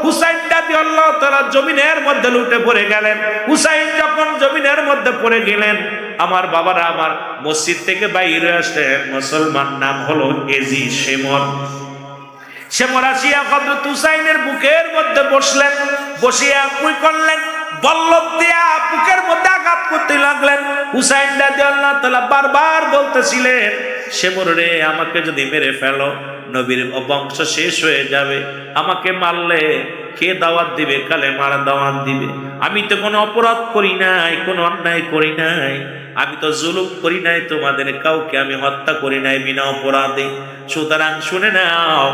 [SPEAKER 1] হুসাইন রাদিয়াল্লাহু তাআলা জমিনের মধ্যে লুটে পড়ে গেলেন। হুসাইন যখন জমিনের মধ্যে পড়ে গেলেন, আমার বাবারা আমার মসজিদ থেকে বাইরে আসলেন। মুসলমান, নাম হলো এজি শেমর। শেমর আসিয়া হযরত হুসাইনের বুকের মধ্যে বসলেন, বসিয়া কুই করলেন, বল্লভ দিয়া বুকের মধ্যে আঘাত করতে লাগলেন। হুসাইন রাদিয়াল্লাহু তাআলা বারবার বলতেছিলেন, শেমর রে, আমাকে যদি মেরে ফেলো নবীর বংশ শেষ হয়ে যাবে। আমাকে মারলে কে দাওয়াত দিবে? কালেমার দাওয়াত দিবে। আমি তো কোনো অপরাধ করি নাই, কোনো অন্যায় করি নাই, আমি তো জুলুম করি নাই, তোমাদের কাউকে আমি হত্যা করি নাই বিনা অপরাধে। সুতরাং শুনে নাও,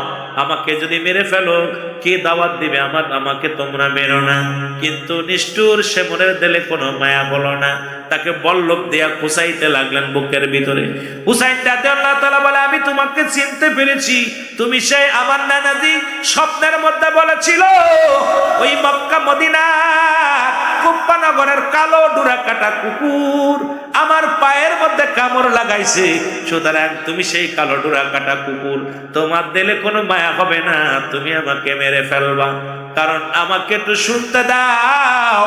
[SPEAKER 1] আমাকে যদি মেরে ফেলো কে দাওয়াত দিবে? আমাকে তোমরা মেরো না। কিন্তু নিষ্ঠুর শেমরের দিলে কোনো মায়া বলো না, তাকে বল্লভ দিয়া খুঁচাইতে লাগলেন বুকের ভিতরে। হুসাইন রাদিয়াল্লাহু তাআলা বলে, আমি তোমাকে চিনতে পেরেছি, তুমি সেই আমার নানাজি স্বপ্নের মধ্যে বলেছিল ওই মক্কা মদিনা কুব্বা নগরের কালো ডুরা কাটা কুকুর আমার পায়ের মধ্যে কামড় লাগাইছে। সুতরাং তুমি সেই কালো ডুরা কাটা কুকুর, তোমার দিলে কোনো মায়া হবে না, তুমি আমাকে মেরে ফেলবা। কারণ আমাকে একটু শুনতে দাও,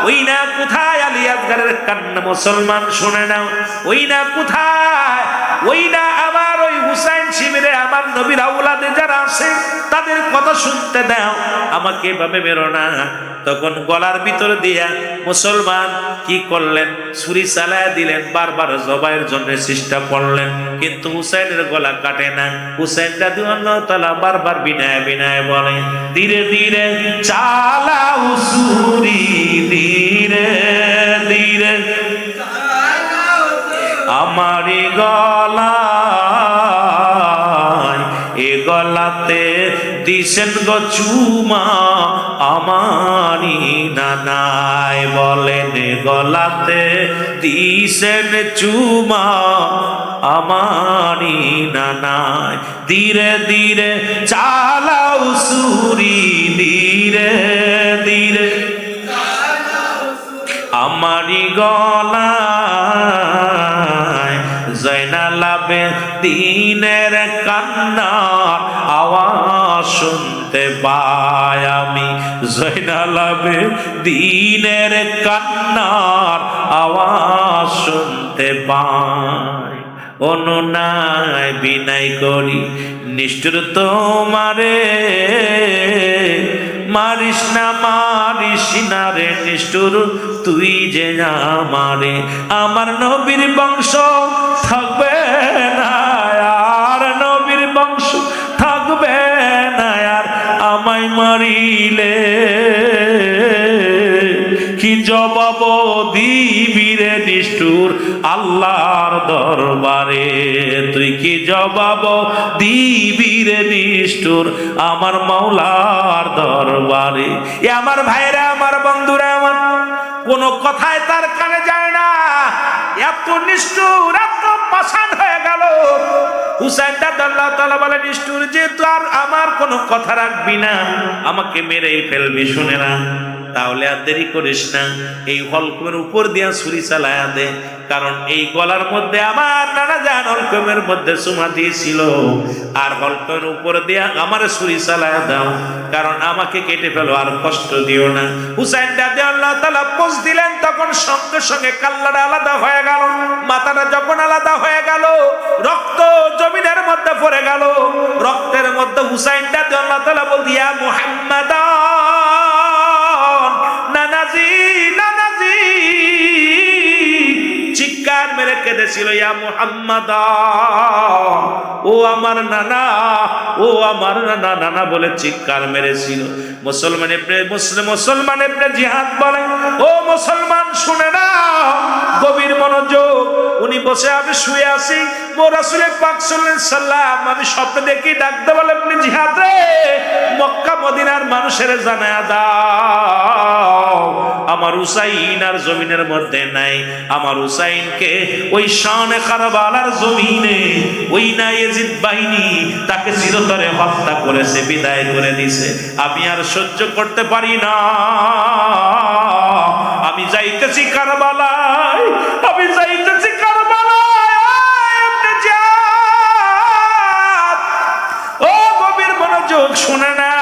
[SPEAKER 1] ওই না কোথায় আলী আসগরের কান্না, মুসলমান শুনে নাও, ওই না কোথায়, ওই না আমার ওই হুসাইন শিবিরে আমার নবীর আওলাদে যারা আছে তাদের কথা শুনতে দাও, আমাকে এভাবে মেরো না। তখন গলার ভিতর দিয়া মুসলমান কি করলেন? ছুরি চালায় দিলেন, বারবার জবাইয়ের জন্য চেষ্টা করলেন, কিন্তু হুসাইনের গলা কাটে না। হুসাইন রাদিয়াল্লাহু তাআলা বারবার বিনায় বিনায় বলেন, ধীরে ধীরে চালাও ছুরি, ধীরে ধীরে আমারি গলা, এ গলাতে দিছেন গো চুমা আমারি নানায়। বলেন, গলাতে দিছেন চুমা আমারি নানায়। ধীরে ধীরে চালাও ছুরি, ধীরে ধীরে আমারি গলায় জয়নাল আবেদিনের কান্নার আওয়াজ শুনতে পাই আমি, জয়নাল আবেদিনের কান্নার আওয়াজ শুনতে পাই। অনুনয় বিনয় করি নিষ্ঠুর তোমারে, মারিস না মারিস না রে নিষ্ঠুর তুই যে আমারে। আমার নবীর বংশ থাকবে না আর, নবীর বংশ থাকবে না আর, আমায় মারিলে কি জবাব দিবি রে নিষ্ঠুর আল্লাহর দরবারে? তুই কি জবাব দিবি রে নিষ্ঠুর আমার মাওলার দরবারে? এ আমার ভাইরা, আমার বন্ধুরা, আমার কোন কথায় তার কানে যায় না। এত নিষ্ঠুর, এত পাষাণ হয়ে গেল। হুসাইন রাদিয়াল্লাহু তাআলা বলে, নিষ্ঠুর, যেহেতু আর আমার কোনো কথা রাখবি না, আমাকে মেরেই ফেলবি, শুনে না, তাহলে আর দেরি করিস না, এই হলকমের উপর দিয়া ছুরি চালায়া দে, কারণ এই গলার মধ্যে আমার নানা জান হলকমের মধ্যে চুমা দিয়েছিল, আর হলকমের উপর দিয়া আমার ছুরি চালায়া দাও, কারণ আমাকে কেটে ফেলো, আর কষ্ট দিও না। হুসাইন রাদিয়াল্লাহু তাআলা পোজ দিলেন, তখন সঙ্গে সঙ্গে কাল্লাটা আলাদা হয়ে গেল, মাথাটা যখন আলাদা হয়ে গেল, রক্ত জমিনের মধ্যে পড়ে গেল, রক্তের মধ্যে হুসাইন রাদিয়াল্লাহু তাআলা বলতে, ইয়া মুহাম্মাদ, নানাজি, নানাজি, চিৎকার মেরে কেঁদেছিল, ইয়া মুহাম্মাদ, ও আমার নানা, ও আমার নানা, নানা বলে চিৎকার মেরেছিল। মুসলমানের মুসলমানের জিহাদ বলে, ও মুসলমান শুনে না, গভীর মনোযোগ। উনি বসে, আমি শুয়ে আছি, রাসূল পাক সাল্লাল্লাহু আলাইহি সাল্লাম, আমি স্বপ্নে দেখি ডাকতে বলে, আপনি জিহাদ রে, মক্কা মদিনার মানুষের জানায়া দাও আমার হুসাইন আর জমিনের মধ্যে নাই, আমার হুসাইনকে ওই শানে কারবালার জমিনে ওই না ইয়াজিদ বাহিনী তাকে চিরতরে হত্যা করেছে, বিদায় করে দিয়েছে, আমি আর সহ্য করতে পারি না, আমি যাইতেছি কারবালায়, আমি যাইতেছি কারবালায়। ও গভীর মনোযোগ, শুনে না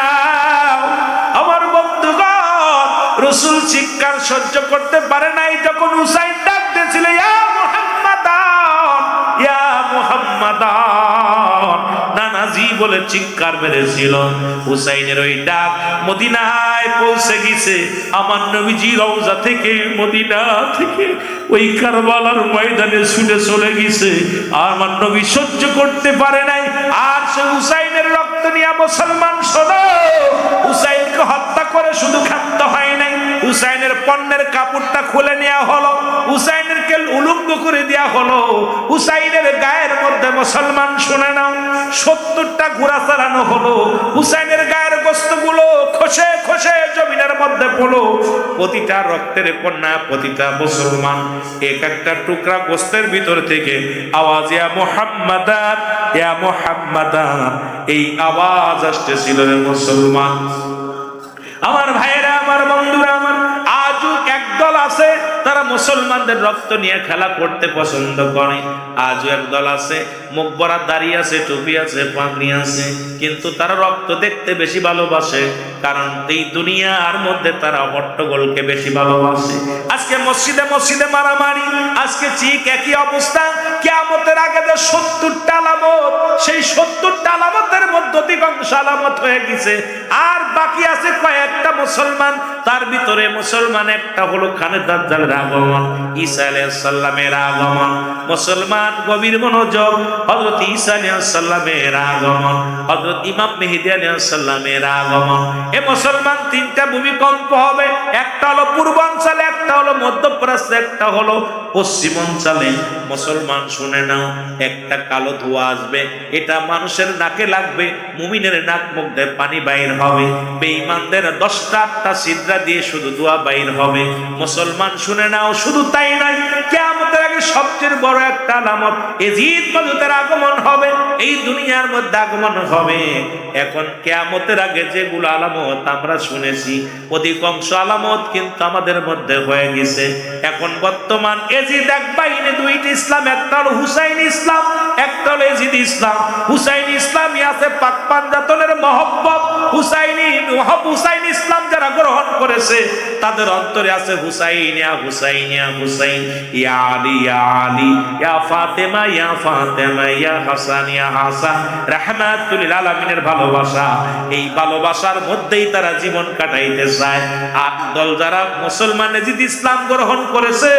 [SPEAKER 1] আমার বন্ধুগণ, রাসূল চিৎকার সহ্য করতে পারে নাই, যখন হুসাইন ডাকতেছিল, ইয়া মুহাম্মাদান, ইয়া মুহাম্মাদান, নানাজি বলে চিৎকার মেরেছিল। হুসাইনের ওই ডাক মদিনায় পৌঁছে গেছে, আমার নবীজি রওজা থেকে, মদিনা থেকে ওই কারবালার ময়দানে ছুটে চলে গেছে, আর আমার নবী সহ্য করতে পারে নাই, আর সে হুসাইনের রক্ত নিয়ে, মুসলমান শোনো, হুসাইনকে হত্যা করে শুধু ক্ষান্ত হয় নাই, হুসাইনের পণ্যের কাপড়টা খুলে নেওয়া হলো, হুসাইনেরকে উলঙ্গ করে দেওয়া হলো, হুসাইনের গায়ের মধ্যে, মুসলমান শুনে নাও, 70টা ঘোড়া চালানো হলো, হুসাইনের গায়ের গোশতগুলো খসে খসে জমিনের মধ্যে পড়লো, প্রতিটা রক্তের কন্যা, প্রতিটা মুসলমান এক একটা টুকরা গোশতের ভিতর থেকে আওয়াজ, ইয়া মুহাম্মাদান, ইয়া মুহাম্মাদান, এই আওয়াজ আসতেছিল রে মুসলমান। আমার ভাইয়েরা, আমার বন্ধুরা, আমার আজও একদল আছে, তারা মুসলমানদের রক্ত নিয়ে খেলা করতে পছন্দ করে, আজও একদল আছে, মুখ ভরা দাড়ি আছে, টুপি আছে, পাগড়ি আছে, কিন্তু তারা রক্ত দেখতে বেশি ভালোবাসে, কারণ এই দুনিয়ার মধ্যে তারা হট্টগোলকে বেশি ভালোবাসে। আজকে মসজিদে মসজিদে মারামারি, আজকে ঠিক একই অবস্থা। কিয়ামতের আগে যে 70টা আলামত, সেই 70টা আলামতের মধ্যে অধিকাংশ আলামত হয়ে গেছে, আর বাকি আছে কয়েকটা মুসলমান, তার ভিতরে মুসলমান একটা হলো খানে দাজ্জালের আগমন, ঈসা আলাইহিস সালামের আগমন। মুসলমান গভীর মনোযোগ, হযরত ঈসা আলাইহিস সালামের আগমন, হযরত ইমাম মেহেদী আলাইহিস সালামের আগমন। এ মুসলমান তিনটা ভূমিকম্প হবে, একটা হলো পূর্বাঞ্চলে, একটা হলো মধ্যপ্রাচ্যে, একটা হলো পশ্চিমাঞ্চলে। মুসলমান শুনে নাও, একটা কালো ধোঁয়া আসবে, এটা মানুষের নাকে লাগবে, মুমিনের নাক মুখ দিয়ে পানি বাইর হবে, বেঈমানদের 10টা ছিদ্রা দিয়ে শুধু ধোঁয়া বাইর হবে। মুসলমান শুনে নাও, শুধু তাই নয়, কিয়ামতের আগে সবচেয়ে বড় একটা আলামত, ইয়াজিদ মজুদের আগমন হবে, এই দুনিয়ার মধ্যে আগমন হবে। এখন কিয়ামতের আগে যেগুলো আলামত আমরা শুনেছি, অধিকাংশ আলামত কিন্তু আমাদের মধ্যে হয়ে গেছে। এখন বর্তমান ইয়াজিদ এক বাহিনী, দুইটি ইসলাম, একটা হলো হুসাইন ইসলাম, একটা হলো ইয়াজিদ ইসলাম। হুসাইন ইসলামই আছে পাক পাঞ্জাতনের মহব্বত, হুসাইন ইসলাম যারা গ্রহণ করেছে, তাদের অন্তরে আছে হুসাইন, ইয়া হুসাইন, ইয়া হুসাইন, ইয়া আলী, ইয়া আলী, ইয়া ফাতেমা, ইয়া ফাতেমা, ইয়া হাসান, ইয়া হাসান, রাহমাতুল লিল আলামিনের ভালোবাসা। এই ভালোবাসার মধ্যেই তারা জীবন কাটাইতে চায়। আর দল যারা মুসলমান ইয়াজিদ ইসলাম গ্রহণ করেছে,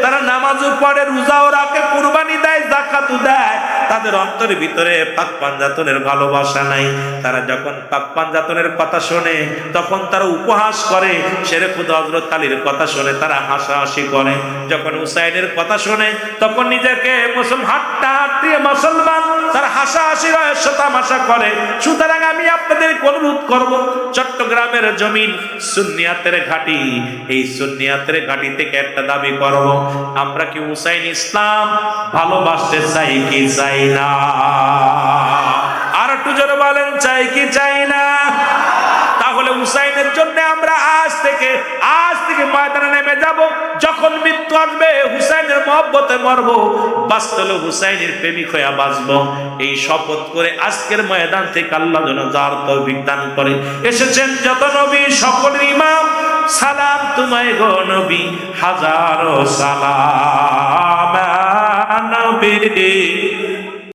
[SPEAKER 1] তারা নামাজও পড়ে, রোজাও রাখে, কুরবানি দেয়, যাকাতও দেয়, তাদের অন্তরের ভিতরে পাক পাঞ্জাতনের ভালোবাসা নাই। তারা যখন পাক পাঞ্জাতনের কথা শোনে, তখন তারা উপহাস করে, শেরে খুদা হযরত আলীর কথা শোনে তারা হাসাহাসি করে, যখন হুসাইনের কথা শোনে তখন নিজেকে মুসলমান তারা হাসাহাসি তামাশা করে। সুতরাং আমি আপনাদের অনুরোধ করব, চট্টগ্রাম চট্টগ্রামের জমিন সুন্নিয়াতের ঘাঁটি, এই সুন্নিয়াতের ঘাঁটি থেকে একটা দাবি করব, আমরা কি হুসাইন ইসলাম ভালোবাসতে চাই কি চাই না? আর একটু জোরে বলেন, চাই কি চাই না? তাহলে হুসাইনের জন্য আমরা আজ থেকে ময়দানে নেমে যাব। যখন মৃত্যু আসবে হুসাইনের মহব্বতে মরব, বাঁচতে হলে হুসাইনের প্রেমিক হয়ে বাঁচব। এই শপথ করে আজকের ময়দান থেকে আল্লাহ যেন যার তৌফিক দান করে। এসেছেন যত নবী সকল ইমাম, সালাম তোমায় গো নবী, হাজারো সালাম নবী।